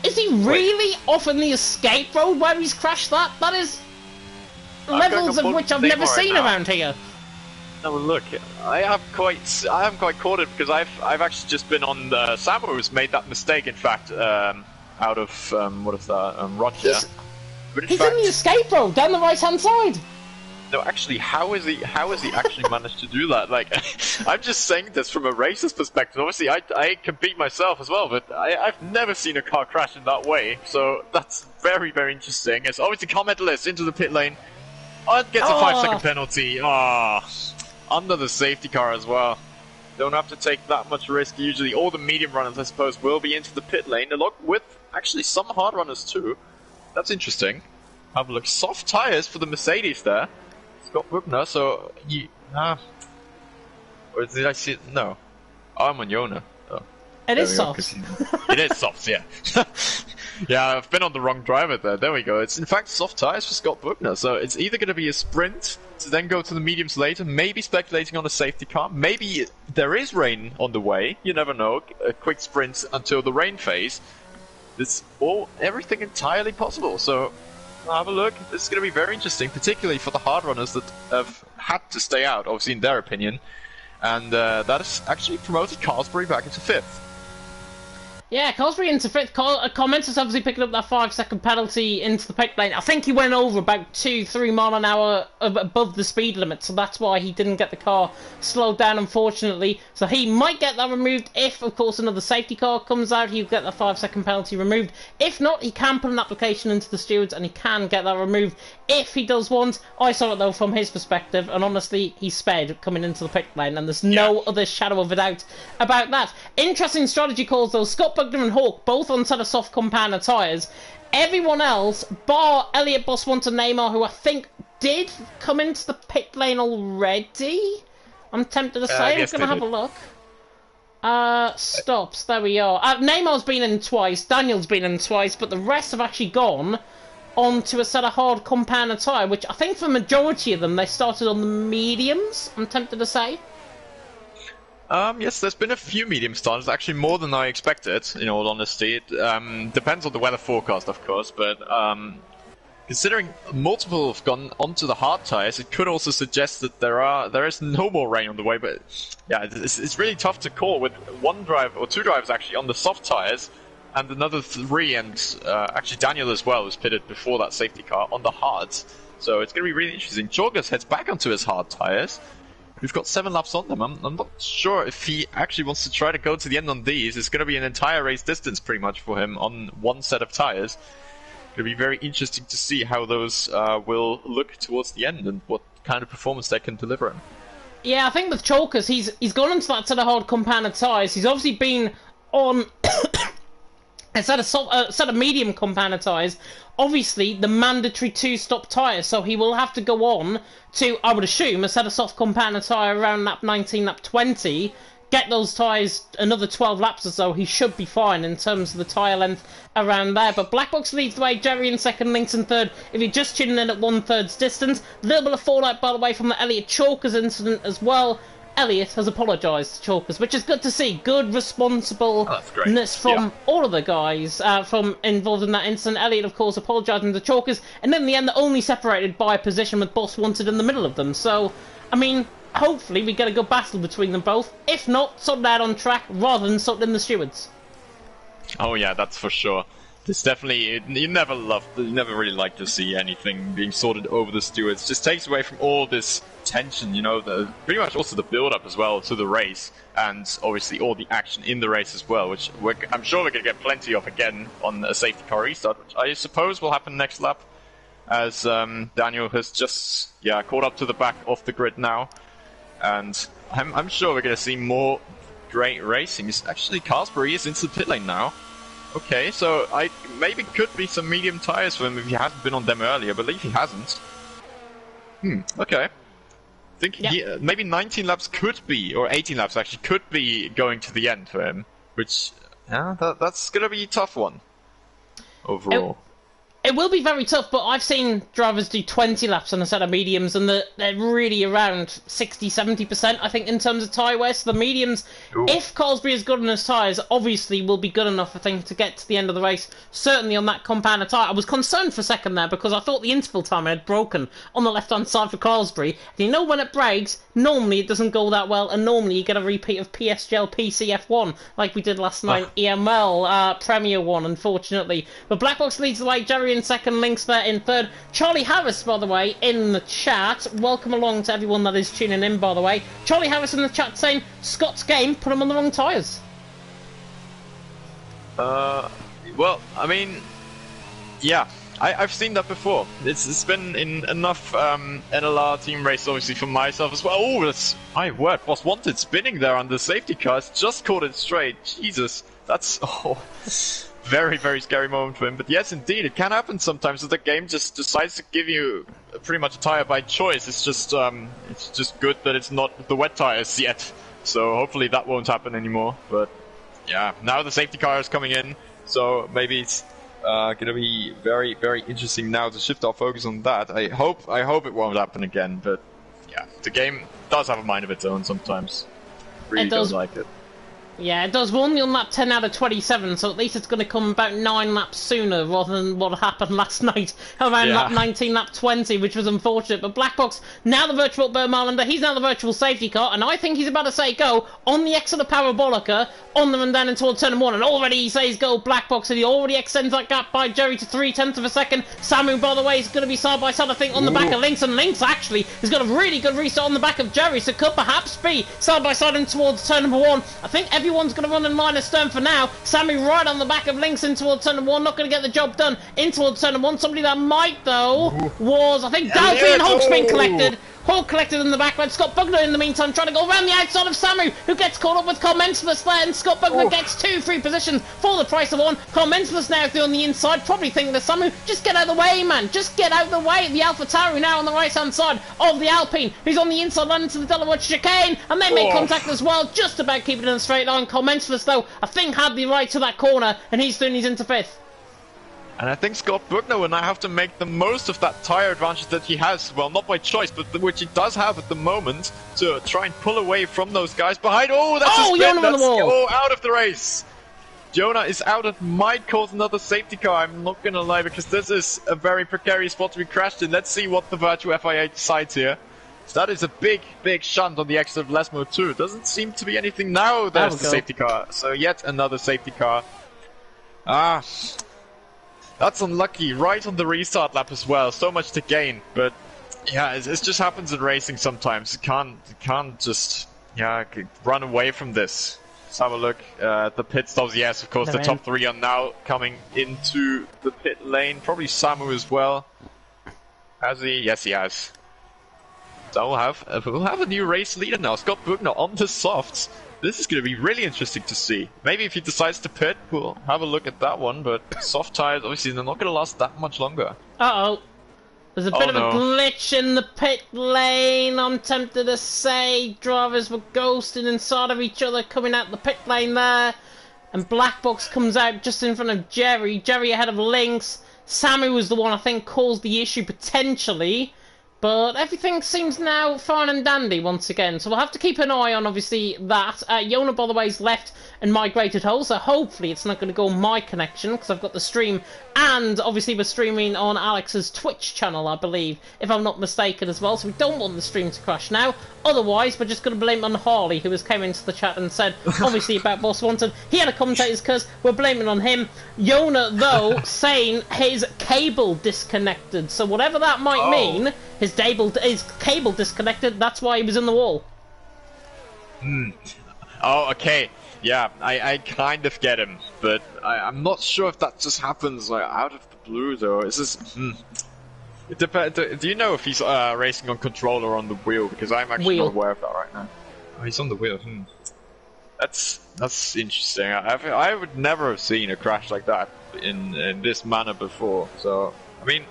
Is he really off in the escape road where he's crashed that? That is levels of which I've never seen around here. No, look, I haven't quite caught it, because I've actually just been on Samu, who's made that mistake. In fact, out of what is that? Roger. He's in the escape road down the right-hand side. No, actually, how has he actually managed to do that? Like, I'm just saying this from a racer's perspective. Obviously, I compete myself as well, but I've never seen a car crash in that way. So that's very, very interesting. It's obviously commentless into the pit lane. Oh, it gets a 5-second penalty. Under the safety car as well. Don't have to take that much risk usually. All the medium runners, I suppose, will be into the pit lane, along with actually some hard runners too. That's interesting. Have a look. Soft tires for the Mercedes there. Scott Bugner, so or did I see it? No. Oh, I'm on Yona. Oh. It is soft. It is soft, yeah. Yeah, I've been on the wrong driver there. There we go. It's in fact soft tires for Scott Bugner, so it's either going to be a sprint to then go to the mediums later, maybe speculating on a safety car, maybe there is rain on the way, you never know, a quick sprint until the rain phase. It's everything entirely possible, so have a look. This is going to be very interesting, particularly for the hard runners that have had to stay out, obviously in their opinion. And that has actually promoted Carlsbury back into 5th. Yeah, Carlsbury into 5th. Comments obviously picking up that 5-second penalty into the pit lane. I think he went over about 2-3 mile an hour above the speed limit, so that's why he didn't get the car slowed down, unfortunately. So he might get that removed if, of course, another safety car comes out. He'll get that 5-second penalty removed. If not, he can put an application into the stewards and he can get that removed if he does want. I saw it, though, from his perspective, and honestly, he sped coming into the pit lane, and there's no other shadow of a doubt about that. Interesting strategy calls, though. Scott Bugner and Hawk both on set of soft compound tyres. Everyone else, bar Elliot, Boss Wanted, Neymar, who I think did come into the pit lane already. I'm tempted to say. I'm going to have a look. Stops. There we are. Neymar's been in twice. Daniel's been in twice, but the rest have actually gone onto a set of hard compound tyre, which I think for the majority of them they started on the mediums. I'm tempted to say. Yes, there's been a few medium starters, actually more than I expected, in all honesty. It depends on the weather forecast, of course, but considering multiple have gone onto the hard tires, it could also suggest that there is no more rain on the way. But yeah, it's really tough to call with one driver or two drivers actually on the soft tires, and another three, and actually Daniel as well was pitted before that safety car on the hards. So it's going to be really interesting. Jorgas heads back onto his hard tires. We've got 7 laps on them. I'm not sure if he actually wants to try to go to the end on these. It's going to be an entire race distance pretty much for him on one set of tires. It'll be very interesting to see how those will look towards the end and what kind of performance they can deliver him. Yeah, I think with Chalkers, he's gone into that set of hard compounded tyres. He's obviously been on a set of medium compounded tyres. Obviously, the mandatory 2-stop tyres, so he will have to go on to, I would assume, a set of soft compounded tyre around lap 19, lap 20. Get those tyres another 12 laps or so, he should be fine in terms of the tyre length around there. But Black Box leads the way, Jerry in second, Links in third. If you're just tuning in at 1/3 distance, a little bit of fallout, by the way, from the Elliot Chalkers incident as well. Elliot has apologised to Chalkers, which is good to see. Good responsibleness from all of the guys from involved in that incident. Elliot, of course, apologising to Chalkers, and in the end, they're only separated by a position with Boss Wanted in the middle of them. So, I mean, hopefully we get a good battle between them both. If not, sorted out on track rather than sorted in the stewards. Oh yeah, that's for sure. It's definitely, you never really like to see anything being sorted over the stewards. It just takes away from all this tension, you know, pretty much also the build-up as well to the race, and obviously all the action in the race as well, which I'm sure we're going to get plenty of again on a safety car restart, which I suppose will happen next lap, as Daniel has just, caught up to the back off the grid now, and I'm sure we're going to see more great racing. Actually, Carlsberg is into the pit lane now. Okay, so maybe could be some medium tires for him if he hasn't been on them earlier. I believe he hasn't. Okay. I think maybe 19 laps could be, or 18 laps actually, could be going to the end for him. Which, that's going to be a tough one overall. It will be very tough, but I've seen drivers do 20 laps on a set of mediums, and they're really around 60-70%, I think, in terms of tyre wear. So the mediums, if Carlsberg is good on his tyres, obviously will be good enough, I think, to get to the end of the race, certainly on that compounded tyre. I was concerned for a second there, because I thought the interval timer had broken on the left-hand side for Carlsberg. And you know when it breaks, normally it doesn't go that well, and normally you get a repeat of PSGL PCF1, like we did last night, EML Premier 1, unfortunately. But Black Box leads the way, Jerry in second, Links there in third. Charlie Harris, by the way, in the chat. Welcome along to everyone that is tuning in, by the way. Charlie Harris in the chat saying, Scott's game put him on the wrong tyres. Well, I mean, yeah, I've seen that before. It's been in enough NLR team race, obviously, for myself as well. Oh, that's my word. Boss Wanted spinning there on the safety cars. Just caught it straight. Jesus, that's very, very scary moment for him. But yes, indeed, it can happen sometimes that the game just decides to give you pretty much a tire by choice. It's just good that it's not the wet tires yet. So hopefully that won't happen anymore. But yeah, now the safety car is coming in, so maybe it's going to be very, very interesting now to shift our focus on that. I hope it won't happen again. But yeah, the game does have a mind of its own sometimes. Really don't like it. Yeah, it does. We're only on lap 10 out of 27, so at least it's going to come about 9 laps sooner rather than what happened last night around lap 19, lap 20, which was unfortunate. But Black Box, now the virtual Burmalander, he's now the virtual safety car, and I think he's about to say go on the exit of Parabolica, on the run down in towards turn 1, and already he says go Black Box, and he already extends that gap by Jerry to 0.3 of a second. Samu, by the way, is going to be side by side, I think, on the back of Links, and Links actually has got a really good restart on the back of Jerry, so could perhaps be side by side in towards turn 1. I think everyone's going to run in line astern for now. Sammy right on the back of Links in towards turn 1, not going to get the job done in towards turn 1. Somebody that might, though, was, I think, Dalby and Hulk's been collected. Hulk collected in the background. Scott Bugner in the meantime trying to go around the outside of Samu, who gets caught up with Commensalus there, and Scott Bugner gets 2 free positions for the price of 1. Commensalus now on the inside, probably thinking to Samu, just get out of the way, man, just get out of the way. The Alpha Tauri now on the right hand side of the Alpine, who's on the inside line into the Delaware chicane, and they make contact as well, just about keeping it in a straight line. Commensalus, though, I think had the right to that corner, and he's into 5th. And I think Scott Bugner will now have to make the most of that tyre advantage that he has, well, not by choice, but which he does have at the moment, to try and pull away from those guys behind. Oh, that's a spin! That's out of the race! Jonah is out. It might cause another safety car, I'm not gonna lie, because this is a very precarious spot to be crashed in. Let's see what the Virtual FIA decides here. So that is a big shunt on the exit of Lesmo too. Doesn't seem to be anything now. There's the safety car. So yet another safety car. Ah, that's unlucky. Right on the restart lap as well. So much to gain, but yeah, it just happens in racing sometimes. You can't just run away from this. Let's have a look at the pit stops. Yes, of course, the top three are now coming into the pit lane. Probably Samu as well. Has he? Yes, he has. So we'll have a new race leader now. Scott Bugner on the softs. This is going to be really interesting to see. Maybe if he decides to pit, we'll have a look at that one. But soft tires, obviously, they're not going to last that much longer. Uh-oh. There's a bit of a glitch in the pit lane, I'm tempted to say. Drivers were ghosting inside of each other coming out the pit lane there. And Black Box comes out just in front of Jerry. Jerry ahead of Lynx. Samu was the one I think caused the issue potentially. But everything seems now fine and dandy once again. So we'll have to keep an eye on, obviously, that. Yona, by the way, is left and migrated home. So hopefully it's not going to go on my connection, because I've got the stream. And, obviously, we're streaming on Alex's Twitch channel, I believe, if I'm not mistaken as well. So we don't want the stream to crash now. Otherwise, we're just going to blame it on Harley, who has came into the chat and said, obviously, about Boss Wanted. He had a commentator's curse. We're blaming on him. Yona, though, saying his cable disconnected. So whatever that might mean... His cable disconnected, that's why he was in the wall. Oh, okay. Yeah, I kind of get him, but I'm not sure if that just happens like, out of the blue, though. Is this... It depends. Do you know if he's racing on controller or on the wheel? Because I'm actually not aware of that right now. Oh, he's on the wheel. That's interesting. I would never have seen a crash like that in this manner before. So, I mean...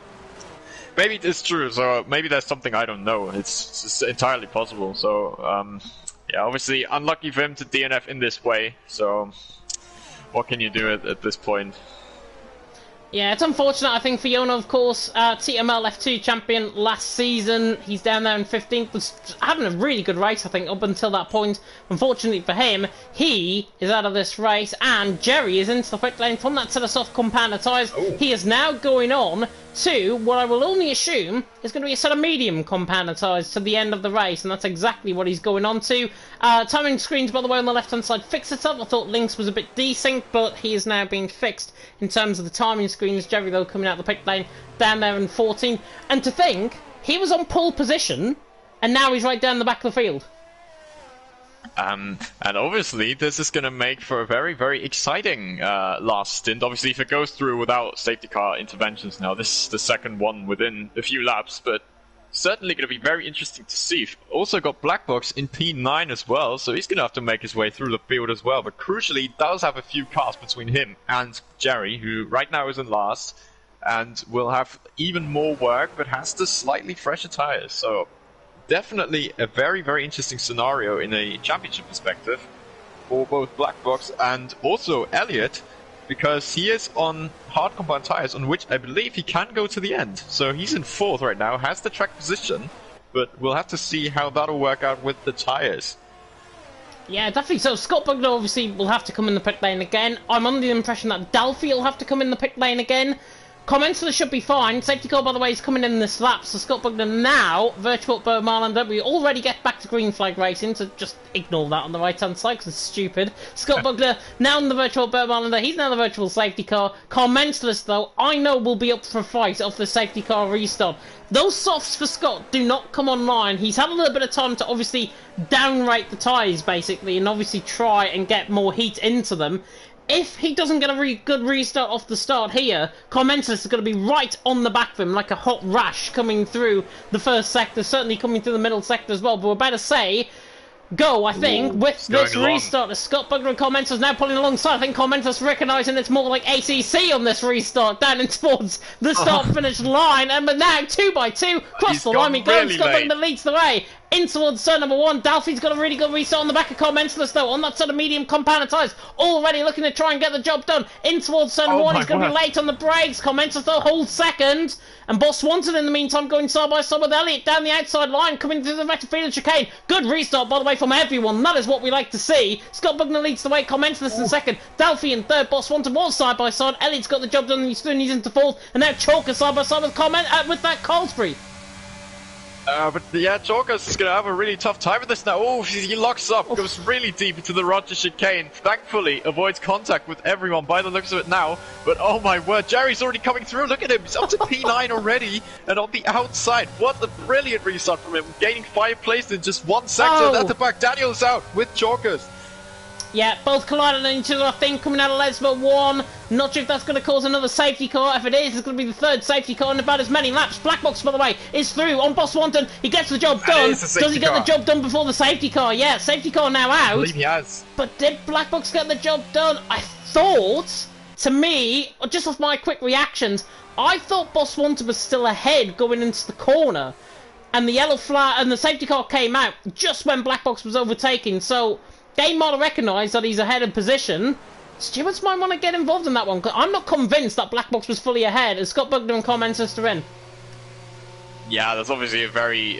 Maybe it's true, so maybe there's something I don't know. It's entirely possible, so, yeah, obviously unlucky for him to DNF in this way, so what can you do at this point? Yeah, it's unfortunate, I think, for Yona, of course. TML F2 champion last season. He's down there in 15th. Was having a really good race, I think, up until that point. Unfortunately for him, he is out of this race, and Jerry is into the pit lane from that set of soft compounder tyres. He is now going on to what I will only assume is going to be a set of medium compounder tyres to the end of the race, and that's exactly what he's going on to. Timing screens, by the way, on the left-hand side fix it up. I thought Lynx was a bit desync, but he is now being fixed in terms of the timing screens. Jerry, though, coming out the pit lane down there in 14th. And to think, he was on pole position, and now he's right down the back of the field. And obviously this is going to make for a very exciting last stint. Obviously if it goes through without safety car interventions now, this is the second one within a few laps, but certainly going to be very interesting to see. Also got Black Box in P9 as well, so he's going to have to make his way through the field as well. But crucially, he does have a few cars between him and Jerry, who right now is in last, and will have even more work, but has the slightly fresher tires. So definitely a very interesting scenario in a championship perspective for both Black Box and also Elliot, because he is on hard compound tires on which I believe he can go to the end. So he's in 4th right now, has the track position, but we'll have to see how that'll work out with the tires. Yeah, definitely. So Scott Bugner obviously will have to come in the pit lane again. I'm under the impression that Delphi will have to come in the pit lane again. Commentator should be fine. Safety car, by the way, is coming in this lap. So Scott Bugner now, Virtual Bo Marlander. We already get back to green flag racing, so just ignore that on the right-hand side, because it's stupid. Scott Bugner now in the Virtual Bo Marlander. He's now the virtual safety car. Commentatorist, though, I know will be up for a fight off the safety car restart. Those softs for Scott do not come online. He's had a little bit of time to obviously downrate the tyres, basically, and obviously try and get more heat into them. If he doesn't get a good restart off the start here, Commentator is going to be right on the back of him like a hot rash coming through the first sector, certainly coming through the middle sector as well. But we're about to say go, I think, with this restart. As Scott Bugner and Commentator's now pulling alongside. I think Commentator's recognising it's more like ACC on this restart, down in towards the start-finish line. And but now, 2 by 2, cross the line we go. Scott Bugner leads the way in towards turn number 1. Dalfi's got a really good restart on the back of Carmentalus, though, on that sort of medium compound of tyres. Already looking to try and get the job done. In towards turn number 1, he's going to be late on the brakes. Carmentalus, though, holds second. And Boss Swanton, in the meantime, going side by side with Elliott down the outside line, coming through the Retterfield chicane. Good restart, by the way, from everyone. That is what we like to see. Scott Bugner leads the way, Carmentalus in second. Dalfi in third. Boss Swanton was side by side. Elliott's got the job done, and he's into fourth. And now Chalker side by side with with that Colsbury. But yeah, Chalkers is going to have a really tough time with this now. Oh, he locks up, goes really deep into the Roger chicane. Thankfully, avoids contact with everyone by the looks of it now. But oh my word, Jerry's already coming through. Look at him, he's up to P9 already. And on the outside, what a brilliant restart from him. Gaining 5 places in just 1 sector. And at the back, Daniel's out with Chalkers. Yeah, both colliding on each other, I think, coming out of Lesbo 1. Not sure if that's going to cause another safety car. If it is, it's going to be the 3rd safety car in about as many laps. Black Box, by the way, is through on Boss Swanton. He gets the job done. Does he get the job done before the safety car? Yeah, safety car now out. I believe he has. But did Black Box get the job done? I thought, to me, just off my quick reactions, I thought Boss Swanton was still ahead going into the corner. And the yellow flag and the safety car came out just when Black Box was overtaking. So they might have recognised that he's ahead in position. Stewards might want to get involved in that one. I'm not convinced that Black Box was fully ahead. As Scott Bugner and Carmentalus in. Yeah, that's obviously a very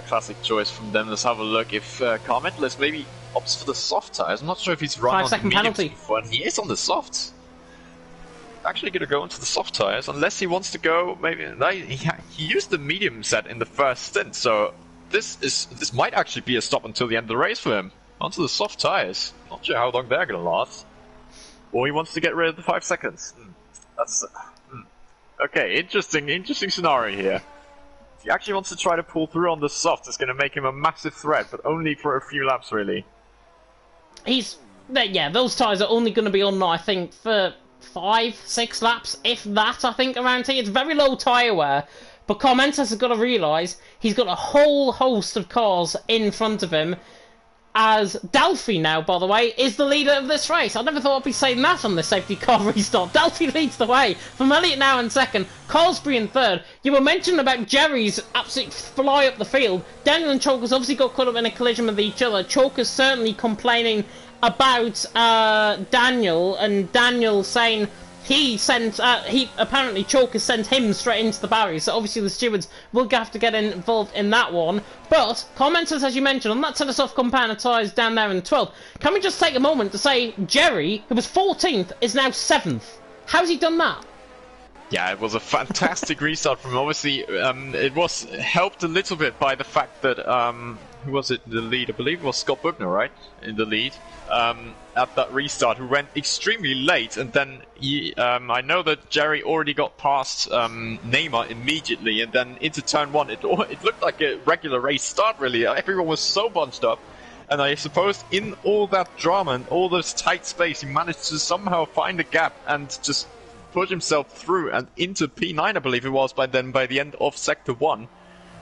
classic choice from them. Let's have a look if Carmentalus maybe opts for the soft tyres. I'm not sure if he's run 5 second on penalty before, and he is on the softs. Actually going to go into the soft tyres, unless he wants to go, maybe, he used the medium set in the first stint, so this might actually be a stop until the end of the race for him. Onto the soft tyres. Not sure how long they're going to last. Or he wants to get rid of the 5 seconds. That's okay. Interesting scenario here. If he actually wants to try to pull through on the soft, it's going to make him a massive threat, but only for a few laps, really. Those tyres are only going to be on, I think, for 5-6 laps, if that. I think around here, it's very low tyre wear. But Carmentalus has got to realise he's got a whole host of cars in front of him. As Dalfi now, by the way, is the leader of this race. I never thought I'd be saying that on the safety car restart. Dalfi leads the way. From Elliott now in second. Colsbury in third. You were mentioning about Jerry's absolute fly up the field. Daniel and Chalkers obviously got caught up in a collision with each other. Chalkers certainly complaining about Daniel, and Daniel saying apparently Chalkers sent him straight into the barrier, so obviously the stewards will have to get involved in that one. But Carmentalus, as you mentioned, on that set of soft compound of tyres down there in 12th, can we just take a moment to say Jerry, who was 14th, is now 7th? How's he done that? Yeah, it was a fantastic restart from him. Obviously, it was helped a little bit by the fact that, who was it in the lead? I believe it was Scott Bugner, right? In the lead. At that restart, who went extremely late, and then I know that Jerry already got past Neymar immediately, and then into turn 1, it looked like a regular race start, really. Everyone was so bunched up, and I suppose in all that drama and all this tight space, he managed to somehow find a gap and just push himself through and into P9, I believe it was, by the end of Sector 1.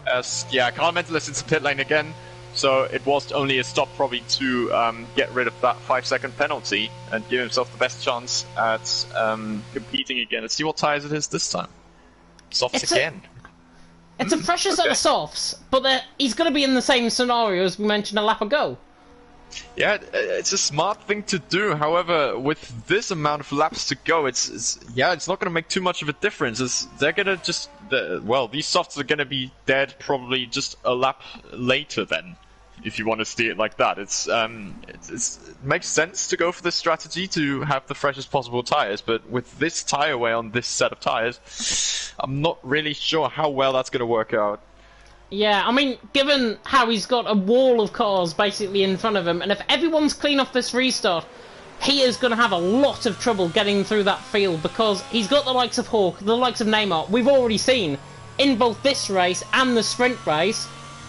Carmentalus into pit lane again. So it was only a stop probably to get rid of that 5-second penalty and give himself the best chance at competing again. Let's see what tyres it is this time. Softs again. It's a fresher set of softs, but he's going to be in the same scenario as we mentioned a lap ago. Yeah, it's a smart thing to do. However, with this amount of laps to go, it's not going to make too much of a difference. They're going to just these softs are going to be dead probably just a lap later then. If you want to see it like that, it makes sense to go for this strategy to have the freshest possible tires. But with this tire wear on this set of tires, I'm not really sure how well that's going to work out. Yeah, I mean, given how he's got a wall of cars basically in front of him, and if everyone's clean off this restart, he is going to have a lot of trouble getting through that field, because he's got the likes of Hawk, the likes of Neymar. We've already seen in both this race and the sprint race,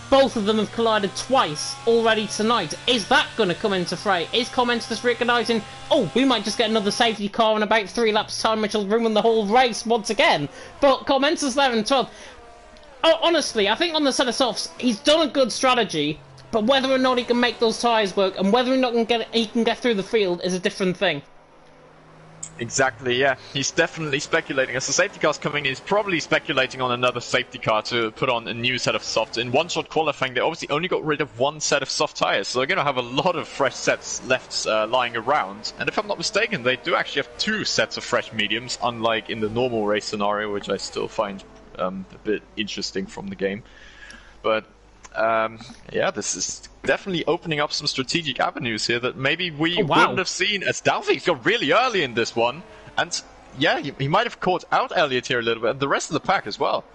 both of them have collided twice already tonight. Is that going to come into fray? Is Carmentalus recognising, oh, we might just get another safety car in about 3 laps time, which will ruin the whole race once again? But Carmentalus there in 12th. Honestly, I think on the set of softs, he's done a good strategy, but whether or not he can make those tyres work and whether or not he can get through the field is a different thing. Exactly, yeah. He's definitely speculating. As the safety car's coming in, he's probably speculating on another safety car to put on a new set of softs. In one-shot qualifying, they obviously only got rid of one set of soft tires, so they're going to have a lot of fresh sets left lying around. And if I'm not mistaken, they do actually have 2 sets of fresh mediums, unlike in the normal race scenario, which I still find a bit interesting from the game. But yeah, this is definitely opening up some strategic avenues here that maybe we wouldn't have seen, as Dalfie's got really early in this one. And yeah, he might have caught out Elliott here a little bit, and the rest of the pack as well.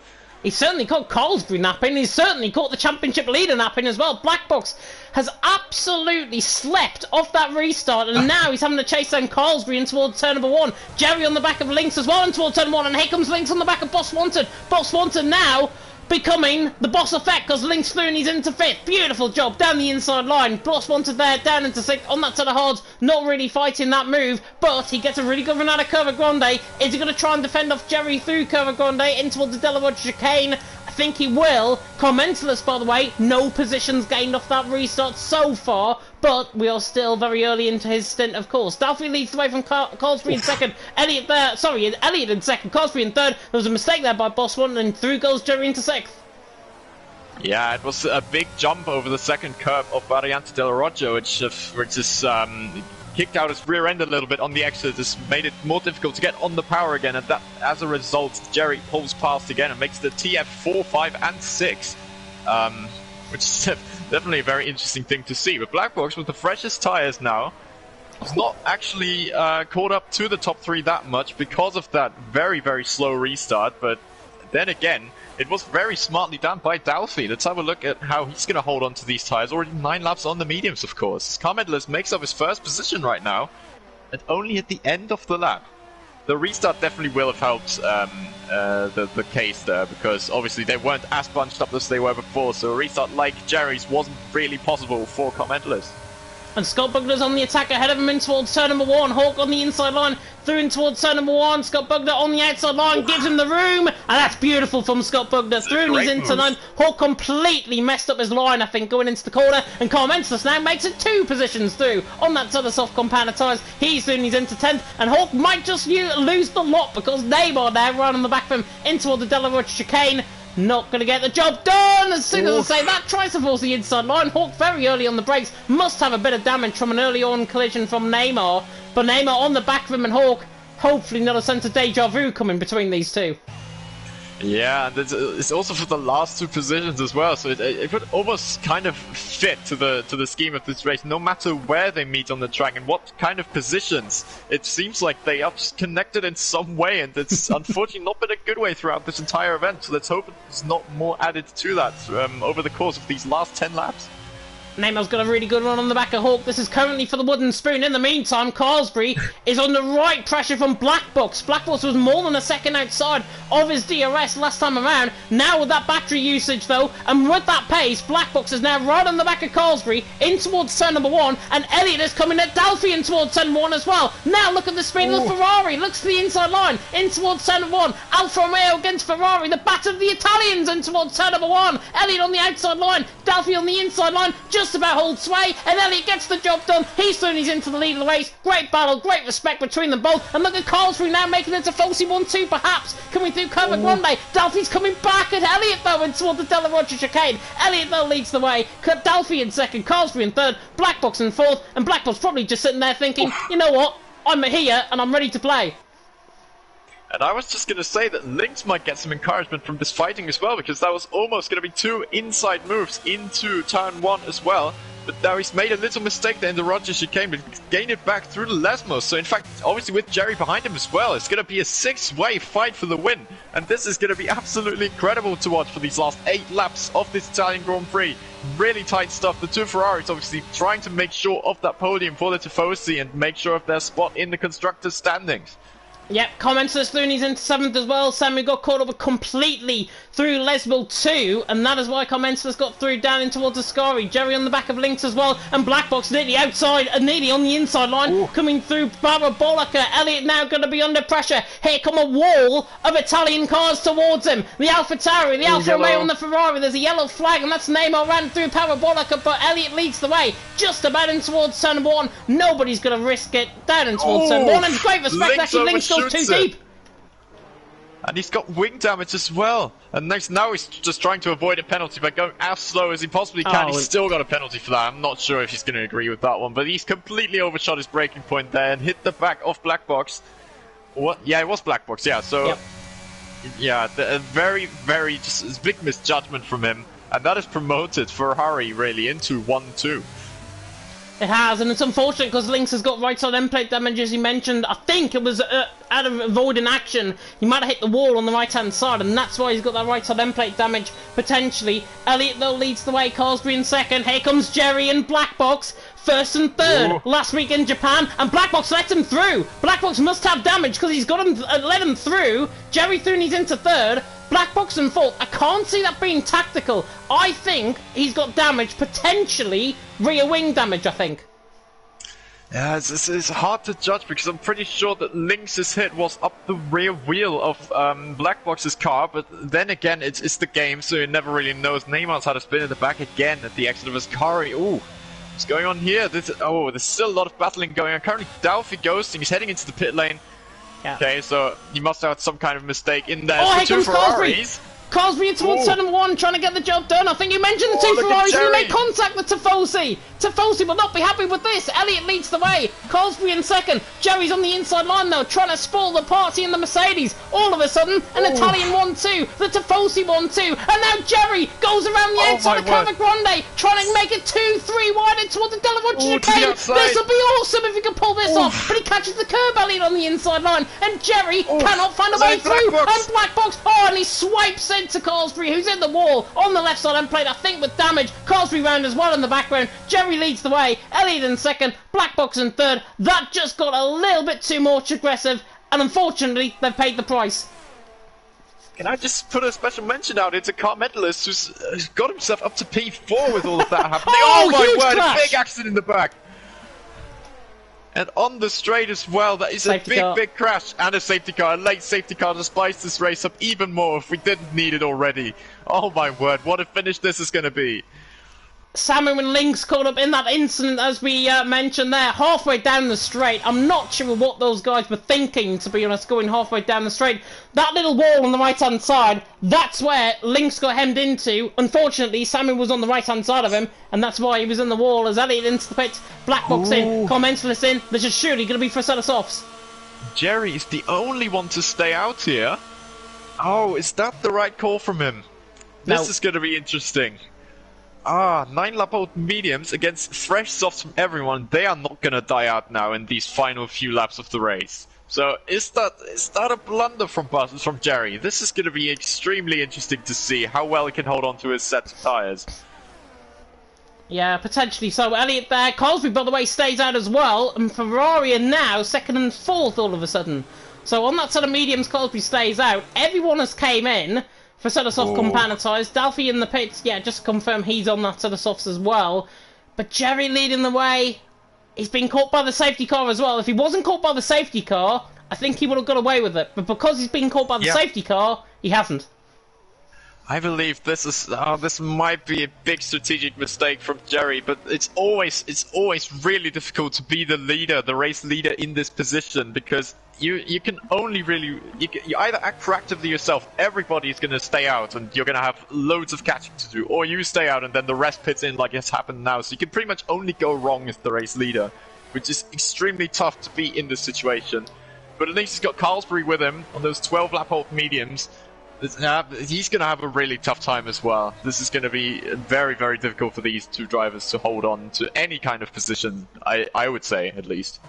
He certainly caught Colsbury napping. He's certainly caught the championship leader napping as well. Black Box has absolutely slept off that restart, and now he's having to chase down Colsbury in towards turn number 1. Jerry on the back of Lynx as well in towards turn 1, and here comes Lynx on the back of Boss Wanted. Boss Wanted now becoming the boss effect because Lynx flew and he's into 5th. Beautiful job down the inside line. Boss Wanted there, down into 6th on that set of hards. Not really fighting that move, but he gets a really good run out of Curva Grande. Is he going to try and defend off Jerry through Curva Grande in towards the Delaware chicane? I think he will. Commentalist, by the way, no positions gained off that restart so far, but we are still very early into his stint, of course. Dalfie leads the way from Colsbury in second. Elliott in second. Colsbury in third. There was a mistake there by Boss One, and through goes Jerry into 6th. Yeah, it was a big jump over the second curve of Variante del Rojo, which just kicked out his rear end a little bit on the exit. This made it more difficult to get on the power again, and that, as a result, Jerry pulls past again and makes the TF 4, 5, and 6, which is definitely a very interesting thing to see. But Black Box, with the freshest tires now, was not actually caught up to the top 3 that much because of that very, very slow restart. But then again, it was very smartly done by Dalfie. Let's have a look at how he's going to hold on to these tires. Already 9 laps on the mediums, of course. Car Medalist makes up his first position right now, and only at the end of the lap. The restart definitely will have helped the case there, because obviously they weren't as bunched up as they were before, so a restart like Jerry's wasn't really possible for Car Medalist. And Scott Bugner's on the attack ahead of him in towards turn number 1. Hawk on the inside line, through in towards turn number 1. Scott Bugner on the outside line, gives him the room. And that's beautiful from Scott Bugner. Through and he's into 9. Hawk completely messed up his line, I think, going into the corner. And Carmentus now makes it 2 positions through on that sort of soft compound of tyres. He's through and he's into 10th. And Hawk might just lose the lot because Neymar now right on the back of him in towards the Delaware chicane. Not going to get the job done. As soon as I say that, tries to force the inside line. Hawk very early on the brakes. Must have a bit of damage from an early on collision from Neymar. But Neymar on the back of him, and Hawk, hopefully not a sense of deja vu coming between these two. Yeah, and it's also for the last 2 positions as well, so it would almost kind of fit to the scheme of this race, no matter where they meet on the track and what kind of positions. It seems like they are just connected in some way, and it's unfortunately not been a good way throughout this entire event, so let's hope there's not more added to that over the course of these last 10 laps. Neymar's got a really good run on the back of Hawk. This is currently for the wooden spoon. In the meantime, Carlsbury is under right pressure from Black Box. Black Box was more than a second outside of his DRS last time around. Now with that battery usage though, and with that pace, Black Box is now right on the back of Carlsbury in towards turn number 1, and Elliott is coming at Dalfie in towards turn 1 as well. Now look at the speed of the Ferrari. Looks to the inside line in towards turn number 1. Alfa Romeo against Ferrari. The bat of the Italians in towards turn number 1. Elliott on the outside line. Dalfie on the inside line. Just about holds sway, and Elliott gets the job done. He's through and he's into the lead of the race. Great battle, great respect between them both. And look at Carlsbury now making it to Falsey 1-2 perhaps. Coming through Curva Grande. Dalfie's coming back at Elliott though in toward the Della Roger chicane. Elliott though leads the way. Dalfie in second, Carlsbury in third, Black Box in fourth, and Black Box probably just sitting there thinking, you know what, I'm here and I'm ready to play. And I was just going to say that Lynx might get some encouragement from this fighting as well, because that was almost going to be 2 inside moves into turn 1 as well. But now he's made a little mistake there in the Roger chicane, but gained it back through the Lesmos. So in fact, obviously with Jerry behind him as well, it's going to be a 6-way fight for the win. And this is going to be absolutely incredible to watch for these last 8 laps of this Italian Grand Prix. Really tight stuff. The 2 Ferraris obviously trying to make sure of that podium for the Tifosi and make sure of their spot in the constructors' standings. Yep, Commentless Looney's into 7th as well. Sammy got caught up completely through Lesbill 2, and that is why Commentless got through down in towards Ascari. Jerry on the back of Lynx as well, and Blackbox nearly outside and nearly on the inside line. Ooh. Coming through Parabolica. Elliot now going to be under pressure. Here come a wall of Italian cars towards him. The Alfa Tauri, the Alfa Romeo on the Ferrari. There's a yellow flag, and that's Neymar ran through Parabolica, but Elliot leads the way just about in towards turn 1. Nobody's going to risk it down in towards turn 1, and great respect. Actually, Lynx goes too deep. And he's got wing damage as well. And now he's just trying to avoid a penalty by going as slow as he possibly can. He's still got a penalty for that. I'm not sure if he's going to agree with that one. But he's completely overshot his braking point there and hit the back of Black Box. What? Yeah, it was Black Box. Yeah, so... Yep. Yeah, a very, very just big misjudgment from him. And that has promoted Ferrari, really, into 1-2. It has, and it's unfortunate because Lynx has got right side end plate damage, as you mentioned. I think it was out of avoiding action. He might have hit the wall on the right hand side, and that's why he's got that right side end plate damage, potentially. Elliot, though, leads the way. Carsbury in 2nd. Here comes Jerry and Black Box. 1st and 3rd. Ooh. Last week in Japan, and Black Box lets him through. Black Box must have damage because he's got him, let him through. Jerry through and he's into 3rd. Black Box in 4th. I can't see that being tactical. I think he's got damage, potentially rear wing damage, I think. Yeah, it's hard to judge because I'm pretty sure that Lynx's hit was up the rear wheel of Black Box's car, but then again, it's the game, so you never really knows. Neymar's had a spin in the back again at the exit of his car. Ooh, what's going on here? There's still a lot of battling going on. Currently, Dalfy ghosting. He's heading into the pit lane. Yeah. Okay, so he must have had some kind of mistake in there. Oh, here comes Carsbury! Carsbury towards turn 1, trying to get the job done. I think you mentioned the two Ferraris and they make contact with Tifosi. Tifosi will not be happy with this. Elliot leads the way. Carsbury in 2nd. Jerry's on the inside line though, trying to spoil the party in the Mercedes. All of a sudden, an Italian 1-2, the Tifosi 1-2, and now Jerry goes around the outside of Cava Grande, trying to make it 2-3 wide towards the Della Rocca chicane. This will be awesome if he can pull this off. But he catches the curb, Elliot on the inside line, and Jerry cannot find a way through. And Black Box, and he swipes into Carsbury, who's in the wall on the left side end plate, I think with damage. Carsbury round as well in the background. Jerry leads the way. Elliot in 2nd. Black Box in 3rd. That just got a little bit too much aggressive, and unfortunately, they've paid the price. Can I just put a special mention out into Car Medalist, who's got himself up to P4 with all of that happening? Oh my word, a big accident in the back. And on the straight as well, that is a big crash and a safety car, a late safety car to spice this race up even more if we didn't need it already. Oh my word, what a finish this is going to be. Samu and Lynx caught up in that incident, as we mentioned there, halfway down the straight. I'm not sure what those guys were thinking, to be honest, going halfway down the straight. That little wall on the right-hand side, that's where Lynx got hemmed into. Unfortunately, Samu was on the right-hand side of him, and that's why he was in the wall as Elliot into the pits. Black Box in, Commentalist in. This is surely going to be for a set of softs. Jerry is the only one to stay out here. Oh, is that the right call from him? This is going to be interesting. 9 lap old mediums against fresh softs from everyone. They are not gonna die out now in these final few laps of the race. So is that a blunder from Jerry? This is gonna be extremely interesting to see how well he can hold on to his set of tyres. Yeah, potentially so. Elliot there. Carsbury, by the way, stays out as well, and Ferrari are now 2nd and 4th all of a sudden. So on that set of mediums, Carsbury stays out. Everyone has came in for set of soft compound tyres. Dalfy in the pits, yeah, just to confirm he's on that set of softs as well. But Jerry leading the way. He's been caught by the safety car as well. If he wasn't caught by the safety car, I think he would have got away with it. But because he's been caught by the safety car, he hasn't. I believe this might be a big strategic mistake from Jerry, but it's always really difficult to be the leader, the race leader in this position, because you can only really you either act proactively yourself. Everybody's going to stay out, and you're going to have loads of catching to do, or you stay out and then the rest pits in like it's happened now. So you can pretty much only go wrong as the race leader, which is extremely tough to be in this situation. But at least he's got Carsbury with him on those 12 lap old mediums. He's going to have a really tough time as well. This is going to be very, very difficult for these two drivers to hold on to any kind of position, I would say, at least.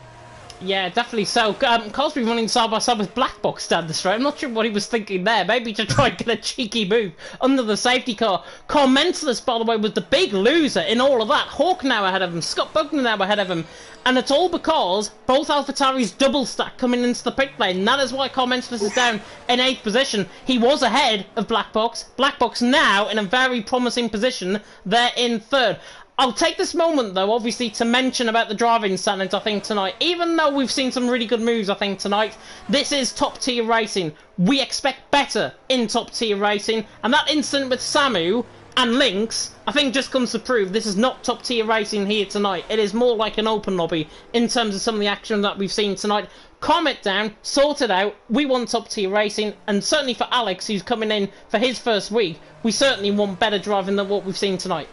Yeah, definitely so. Cosby running side by side with Black Box down the straight. I'm not sure what he was thinking there. Maybe to try and get a cheeky move under the safety car. Car Mentalist, by the way, was the big loser in all of that. Hawk now ahead of him. Scott Bugner now ahead of him. And it's all because both AlphaTauri's double stack coming into the pit lane. That is why Car Mentalist is down in 8th position. He was ahead of Black Box. Black Box now in a very promising position. They're in 3rd. I'll take this moment, though, obviously, to mention about the driving standards, I think, tonight. Even though we've seen some really good moves, I think, tonight, this is top-tier racing. We expect better in top-tier racing, and that incident with Samu and Lynx, I think, just comes to prove this is not top-tier racing here tonight. It is more like an open lobby in terms of some of the action that we've seen tonight. Calm it down, sort it out. We want top-tier racing, and certainly for Alex, who's coming in for his first week, we certainly want better driving than what we've seen tonight.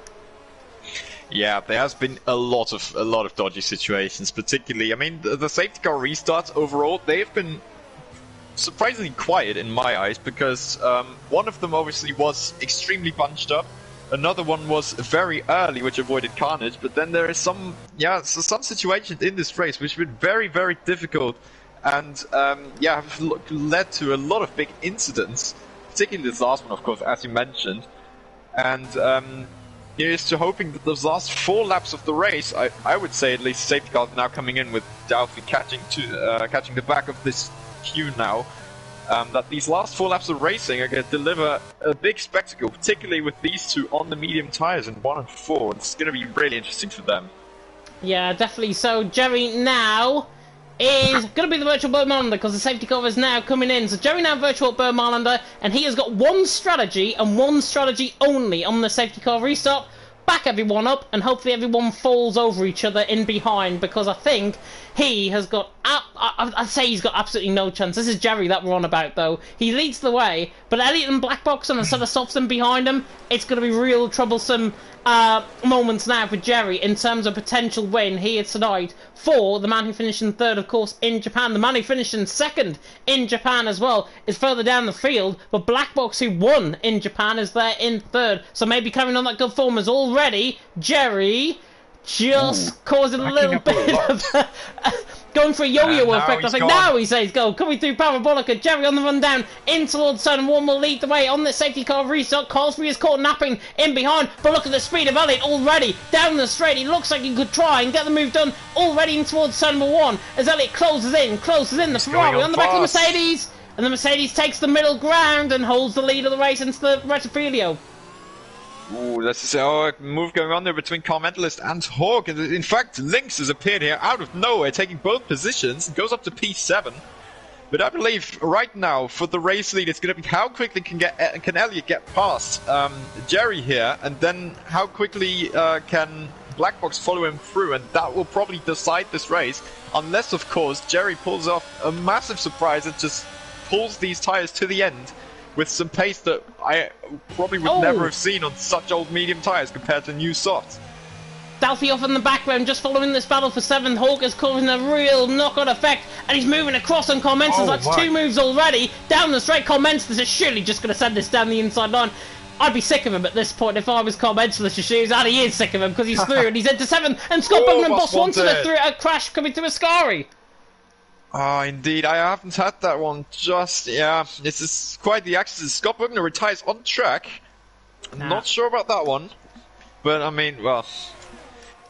Yeah, there has been a lot of dodgy situations, particularly. I mean, the safety car restarts overall, they've been surprisingly quiet in my eyes, because one of them obviously was extremely bunched up. Another one was very early, which avoided carnage. But then there is some situations in this race which have been very, very difficult, and have led to a lot of big incidents. Particularly this last one, of course, as you mentioned, and. Here's to hoping that those last 4 laps of the race, I would say at least safety cars now coming in with Dalphy catching the back of this queue now, that these last 4 laps of racing are going to deliver a big spectacle, particularly with these two on the medium tyres in 1 and 4. It's going to be really interesting for them. Yeah, definitely. So Jerry now is going to be the virtual Burmalander because the safety car is now coming in. So Jerry now virtual Burmalander, and he has got one strategy and one strategy only on the safety car restart. Back everyone up, and hopefully everyone falls over each other in behind, because I think he has got... I'd say he's got absolutely no chance. This is Jerry that we're on about, though. He leads the way, but Elliot and Black Box on a set of softs and behind him, it's going to be real troublesome moments now for Jerry in terms of potential win here tonight for the man who finished in 3rd, of course, in Japan. The man who finished in 2nd in Japan as well is further down the field, but Black Box, who won in Japan, is there in 3rd. So maybe carrying on that good form is already Jerry just causing a little bit of going for a yo-yo effect. I think now he says go. Coming through Parabolica, Jerry on the run down in towards turn 1 will lead the way on the safety car restart. Carlsbury is caught napping in behind, but look at the speed of Elliot already down the straight. He looks like he could try and get the move done already in towards turn 1 as Elliot closes in the Ferrari on the back of the Mercedes, and the Mercedes takes the middle ground and holds the lead of the race into the Retrofilio. Ooh, that's a move going on there between Car Mentalist and Hawk. And in fact, Lynx has appeared here out of nowhere, taking both positions, and goes up to P7. But I believe right now, for the race lead, it's going to be how quickly can Elliot get past Jerry here, and then how quickly can Black Box follow him through, and that will probably decide this race. Unless, of course, Jerry pulls off a massive surprise and just pulls these tyres to the end with some pace that I probably would never have seen on such old medium tyres compared to new softs. Dalphy off in the background, just following this battle for 7th. Hawk is causing a real knock-on effect, and he's moving across on Commensus. That's 2 moves already. Down the straight, Commensus is surely just going to send this down the inside line. I'd be sick of him at this point if I was Commensus' shoes, and he is sick of him because he's through and he's into 7th, and Scott Bowman Boss wanted it through a crash coming to Ascari. Ah, indeed. I haven't had that one just... Yeah, this is quite the accident. Scott Bugner retires on track. Not sure about that one. But, I mean, well...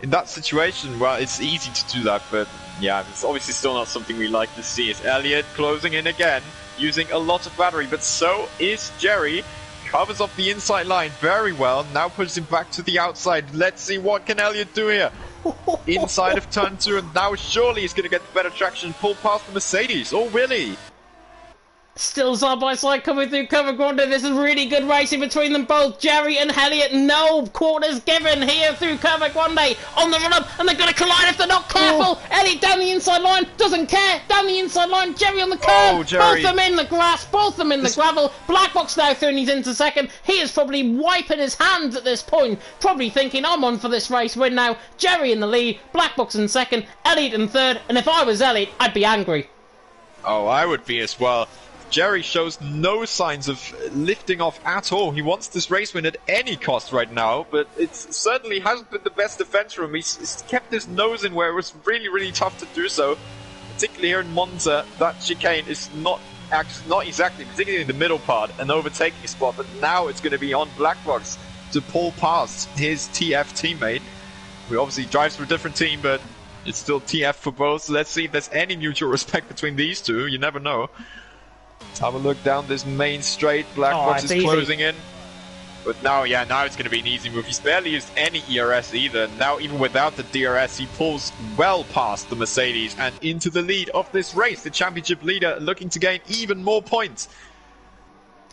In that situation, well, it's easy to do that, but... Yeah, it's obviously still not something we like to see. It's Elliot closing in again, using a lot of battery, but so is Jerry. Covers up the inside line very well. Now pushes him back to the outside. Let's see what can Elliot do here. Inside of turn 2, and now surely he's going to get better traction, pull past the Mercedes, or will he? Still side by side coming through Cover Grande. This is really good racing between them both. Jerry and Elliot, no quarters given here through Cover Grande on the run up, and they're going to collide if they're not careful. Elliot down the inside line, doesn't care. Down the inside line, Jerry on the curve. Both of them in the grass, both of them in the gravel. Black Box now through and he's into 2nd. He is probably wiping his hands at this point, probably thinking I'm on for this race win now. Jerry in the lead, Black Box in 2nd, Elliot in 3rd, and if I was Elliot, I'd be angry. Oh, I would be as well. Jerry shows no signs of lifting off at all. He wants this race win at any cost right now, but it certainly hasn't been the best defense for him. He's kept his nose in where it was really, really tough to do so. particularly here in Monza, that chicane is not exactly, particularly in the middle part, an overtaking spot, but now it's going to be on Blackbox to pull past his TF teammate, who obviously drives for a different team, but it's still TF for both. So let's see if there's any mutual respect between these two. You never know. Let's have a look down this main straight. Blackbox is closing in. But now, yeah, now it's going to be an easy move. He's barely used any ERS either. Now, even without the DRS, he pulls well past the Mercedes and into the lead of this race. The championship leader looking to gain even more points.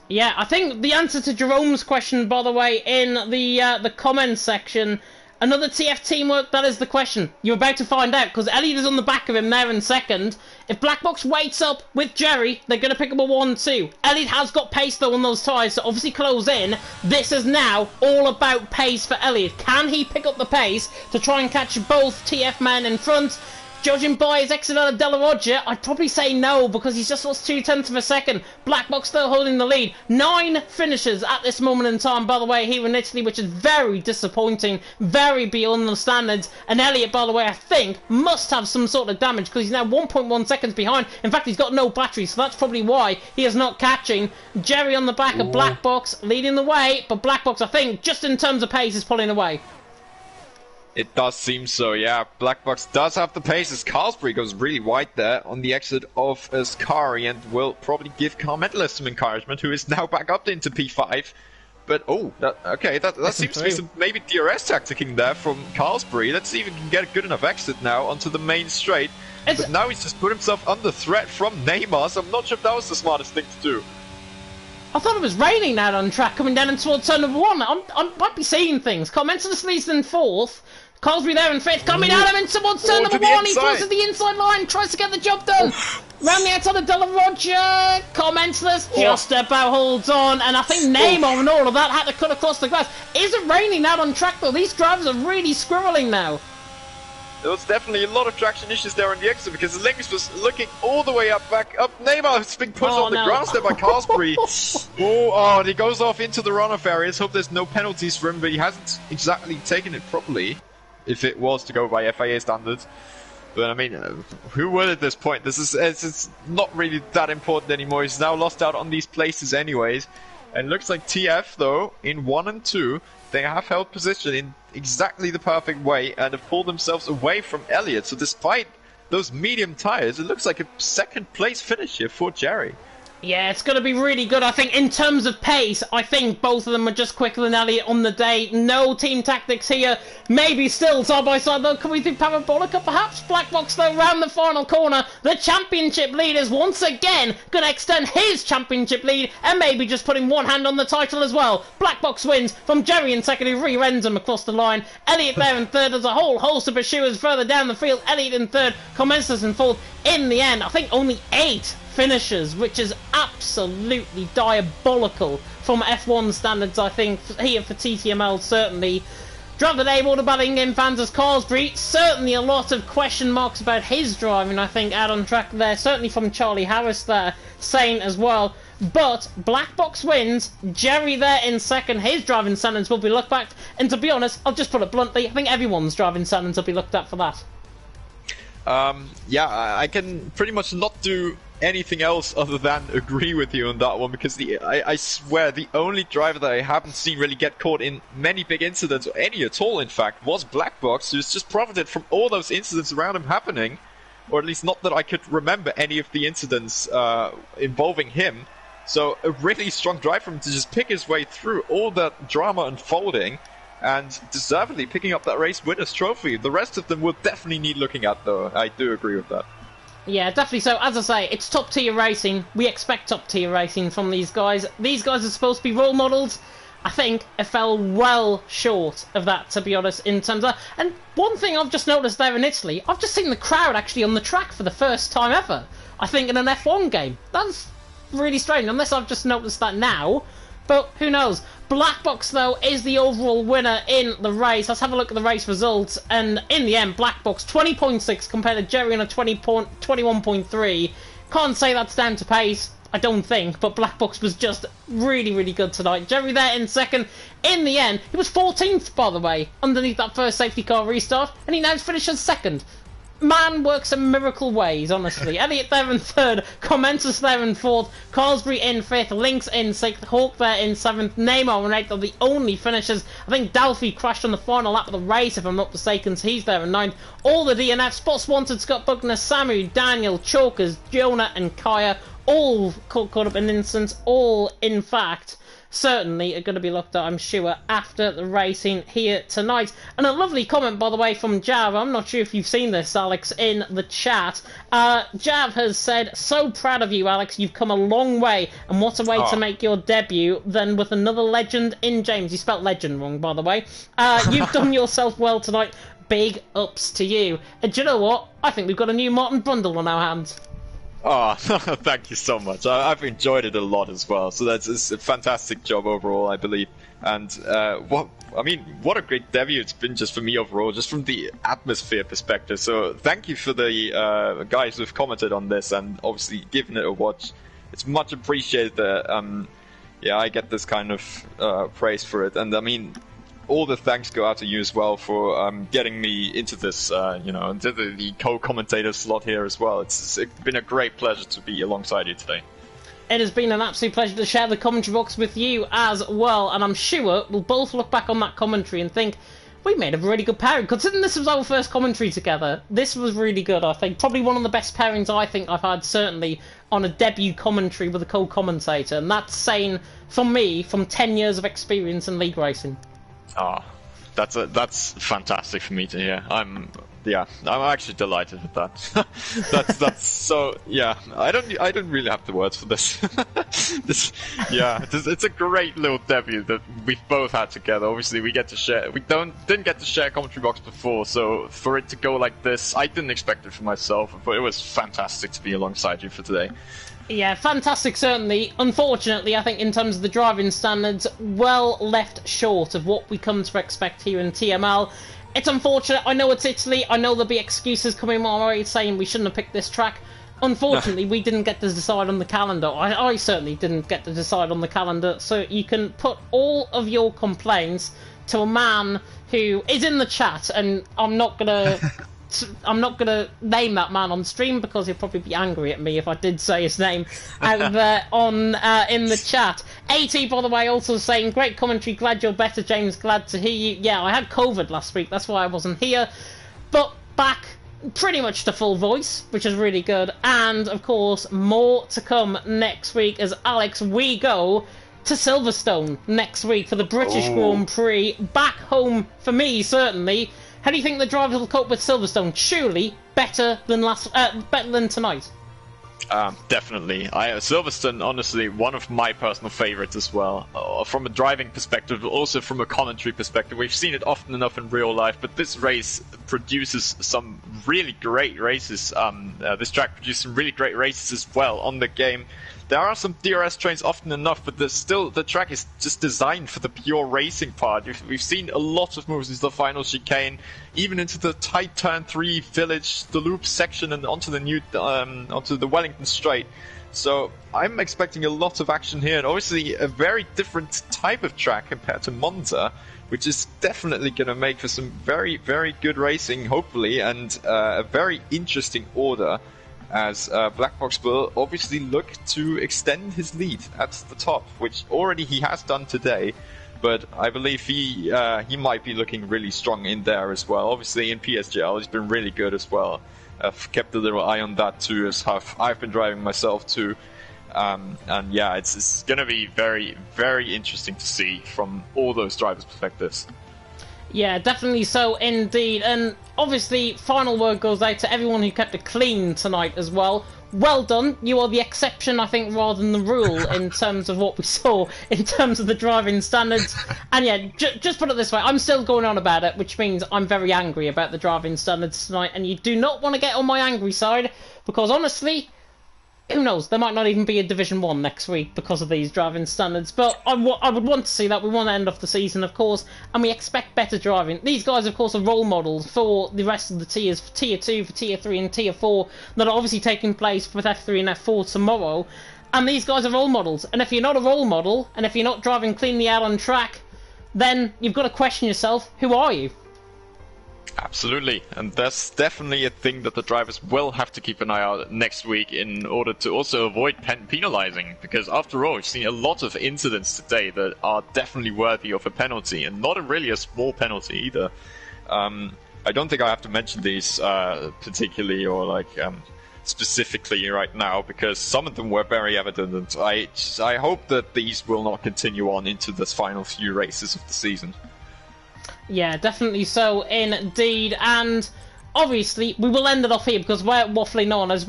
Yeah, I think the answer to Jerome's question, by the way, in the comments section, another TF teamwork, that is the question. You're about to find out, because Elliot is on the back of him there in second. If Blackbox waits up with Jerry, they're going to pick up a 1-2. Elliot has got pace, though, on those tyres, so obviously close in. This is now all about pace for Elliot. Can he pick up the pace to try and catch both TF men in front? Judging by his exit out of Della Roger, I'd probably say no, because he's just lost 0.2 of a second. Blackbox still holding the lead. 9 finishes at this moment in time, by the way, here in Italy, which is very disappointing, very beyond the standards. And Elliot, by the way, I think, must have some sort of damage, because he's now 1.1 seconds behind. In fact, he's got no battery, so that's probably why he is not catching. Jerry on the back of Blackbox, leading the way, but Blackbox, I think, just in terms of pace, is pulling away. It does seem so, yeah. Blackbox does have the pace as Carlsbury goes really wide there on the exit of Ascari and will probably give Carmentless some encouragement, who is now back up into P5. But, oh, that seems to be some maybe DRS tacticking there from Carlsbury. Let's see if he can get a good enough exit now onto the main straight. But now he's just put himself under threat from Neymar, so I'm not sure if that was the smartest thing to do. I thought it was raining out on track coming down towards turn number 1. I might be seeing things. Carmentless leads in 4th. Carlsbury there in 5th, coming out of him towards turn number 1. He crosses the inside line, tries to get the job done. Round the outside of Della Roger. Carmentless just about holds on, and I think Neymar and all of that had to cut across the grass. Is it raining out on track though? These drivers are really squirreling now. There was definitely a lot of traction issues there on the exit because Lynx was looking all the way back up. Neymar has been pushed on the grass there by Carlsbury. And he goes off into the runoff areas. Hope there's no penalties for him, but he hasn't exactly taken it properly, if it was to go by FIA standards. But I mean, who would at this point? It's not really that important anymore. He's now lost out on these places anyways. And it looks like TF, though, in 1 and 2, they have held position in exactly the perfect way and have pulled themselves away from Elliott. So despite those medium tyres, it looks like a second place finish here for Jerry. Yeah, it's going to be really good. I think in terms of pace, I think both of them are just quicker than Elliott on the day. No team tactics here. Maybe still side by side though. Can we do Parabolica perhaps? Blackbox though round the final corner. The championship lead is once again going to extend his championship lead and maybe just putting one hand on the title as well. Blackbox wins from Jerry in second, who rear-ends him across the line. Elliott there in third. There's a whole host of pursuers further down the field. Elliott in third, Comensas in fourth. In the end, I think only 8 finishers, which is absolutely diabolical from F1 standards, I think, here for TTML, certainly. Driver today, all about in-game fans as Carlsbury. Certainly a lot of question marks about his driving, I think, out on track there. Certainly from Charlie Harris there, saying as well. But Blackbox wins. Jerry there in second. His driving standards will be looked at. And to be honest, I'll just put it bluntly, I think everyone's driving standards will be looked at for that. Yeah, I can pretty much not do anything else other than agree with you on that one, because I swear the only driver that I haven't seen really get caught in many big incidents, or any at all in fact, was Blackbox, who's just profited from all those incidents around him happening, or at least not that I could remember any of the incidents involving him. So a really strong drive for him to just pick his way through all that drama unfolding and deservedly picking up that race winner's trophy. The rest of them will definitely need looking at though. I do agree with that. Yeah, definitely so. As I say, it's top tier racing. We expect top tier racing from these guys. These guys are supposed to be role models. I think it fell well short of that, to be honest, in terms of... And one thing I've just noticed there in Italy, I've just seen the crowd actually on the track for the first time ever. I think in an F1 game. That's really strange, unless I've just noticed that now. But who knows? Blackbox, though, is the overall winner in the race. Let's have a look at the race results. And in the end, Blackbox 20.6 compared to Jerry on a 21.3. Can't say that's down to pace, I don't think. But Blackbox was just really, really good tonight. Jerry there in second. In the end, he was 14th, by the way, underneath that first safety car restart. And he now finishes second. man works in miracle ways, honestly. Elliot there in third, Commentus there in fourth, Carsbury in fifth, Lynx in sixth, Hawk there in seventh, Neymar and eighth are the only finishers. I think Dalfy crashed on the final lap of the race, if I'm not mistaken, so he's there in ninth. All the DNF, Spots Wanted, Scott Buckner, Samu, Daniel, Chalkers, Jonah and Kaya, all caught up in incidents, all, in fact, certainly are going to be looked at, I'm sure, after the racing here tonight. And a lovely comment, by the way, from Jav. I'm not sure if you've seen this, Alex, in the chat. Jav has said, so proud of you, Alex. You've come a long way, and what a way to make your debut than with another legend in James. You spelt legend wrong, by the way. You've done yourself well tonight. Big ups to you. And do you know what? I think we've got a new Martin Brundle on our hands. Oh, thank you so much. I've enjoyed it a lot as well. So it's a fantastic job overall, I believe. And what a great debut it's been just for me overall, just from the atmosphere perspective. So thank you for the guys who've commented on this and obviously given it a watch. It's much appreciated that I get this kind of praise for it. And I mean, all the thanks go out to you as well for getting me into this, into the co-commentator slot here as well. It's been a great pleasure to be alongside you today. It has been an absolute pleasure to share the commentary box with you as well, and I'm sure we'll both look back on that commentary and think, we made a really good pairing. Considering this was our first commentary together, this was really good, I think. Probably one of the best pairings I think I've had, certainly, on a debut commentary with a co-commentator, and that's saying, from me, from 10 years of experience in league racing. Oh, that's fantastic for me to hear. I'm actually delighted with that. that's so, yeah. I don't really have the words for this. It's a great little debut that we've both had together. Obviously, we get to share. We didn't get to share a commentary box before, so for it to go like this, I didn't expect it for myself. But it was fantastic to be alongside you for today. Yeah, fantastic, certainly. Unfortunately, I think in terms of the driving standards, well left short of what we come to expect here in TML. It's unfortunate. I know it's Italy. I know there'll be excuses coming my way saying we shouldn't have picked this track. Unfortunately, we didn't get to decide on the calendar. I certainly didn't get to decide on the calendar. So you can put all of your complaints to a man who is in the chat, and I'm not gonna name that man on stream because he'll probably be angry at me if I did say his name out there in the chat. AT, by the way, also saying, great commentary, glad you're better, James, glad to hear you. Yeah, I had COVID last week, that's why I wasn't here, but back pretty much to full voice, which is really good, and of course more to come next week as Alex, we go to Silverstone next week for the British Grand Prix, back home for me, certainly. How do you think the drivers will cope with Silverstone? Surely better than tonight. Definitely. Silverstone, honestly, one of my personal favorites as well. From a driving perspective, but also from a commentary perspective. We've seen it often enough in real life, but this race produces some really great races. This track produces some really great races as well on the game. There are some DRS trains often enough, but the track is just designed for the pure racing part. We've seen a lot of moves into the final chicane, even into the tight turn 3 village, the loop section, and onto the Wellington Straight. So I'm expecting a lot of action here, and obviously a very different type of track compared to Monza, which is definitely going to make for some very, very good racing, hopefully, and a very interesting order, as Black Box will obviously look to extend his lead at the top, which already he has done today, but I believe he might be looking really strong in there as well. Obviously in PSGL he's been really good as well. I've kept a little eye on that too, as I've been driving myself too. And yeah, it's going to be very, very interesting to see from all those drivers' perspectives. Yeah, definitely so indeed. And obviously, final word goes out to everyone who kept it clean tonight as well. Well done. You are the exception, I think, rather than the rule in terms of what we saw in terms of the driving standards. And yeah, just put it this way, I'm still going on about it, which means I'm very angry about the driving standards tonight. And you do not want to get on my angry side, because honestly, who knows, there might not even be a Division 1 next week because of these driving standards. But I would want to see that. We want to end off the season, of course, and we expect better driving. These guys, of course, are role models for the rest of the tiers, for Tier 2, for Tier 3 and Tier 4, that are obviously taking place with F3 and F4 tomorrow. And these guys are role models. And if you're not a role model, and if you're not driving cleanly out on track, then you've got to question yourself, who are you? Absolutely, and that's definitely a thing that the drivers will have to keep an eye out next week in order to also avoid penalizing, because after all, we've seen a lot of incidents today that are definitely worthy of a penalty, and not really a small penalty either. I don't think I have to mention these particularly or like specifically right now, because some of them were very evident, and I hope that these will not continue on into the final few races of the season. Yeah, definitely so, indeed. And obviously, we will end it off here because we're waffling on as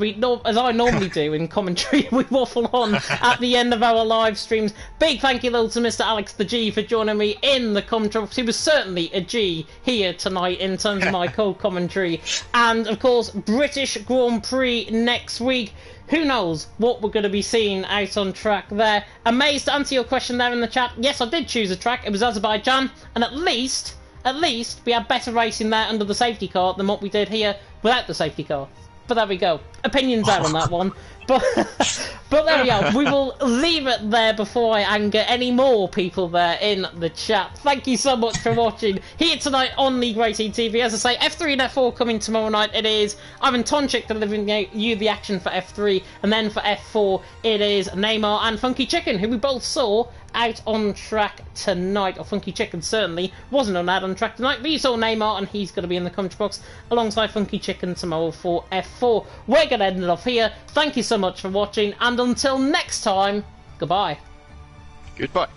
I normally do in commentary. We waffle on at the end of our live streams. Big thank you, though, to Mr. Alex the G for joining me in the commentary. He was certainly a G here tonight in terms of my co-commentary. And of course, British Grand Prix next week. Who knows what we're going to be seeing out on track there. Amazed to answer your question there in the chat. Yes, I did choose a track. It was Azerbaijan, and at least we had better racing there under the safety car than what we did here without the safety car. But there we go. Opinions out on that one. But there we are. We will leave it there before I anger any more people there in the chat. Thank you so much for watching here tonight on League Racing TV. As I say, F3 and F4 coming tomorrow night. It is Ivan Tonchik delivering you the action for F3, and then for F4 it is Neymar and Funky Chicken, who we both saw out on track tonight. Or Funky Chicken certainly wasn't on track tonight, but you saw Neymar, and he's going to be in the commentary box alongside Funky Chicken tomorrow for F4. We're going to end it off here. Thank you so much for watching, and until next time, goodbye. Goodbye.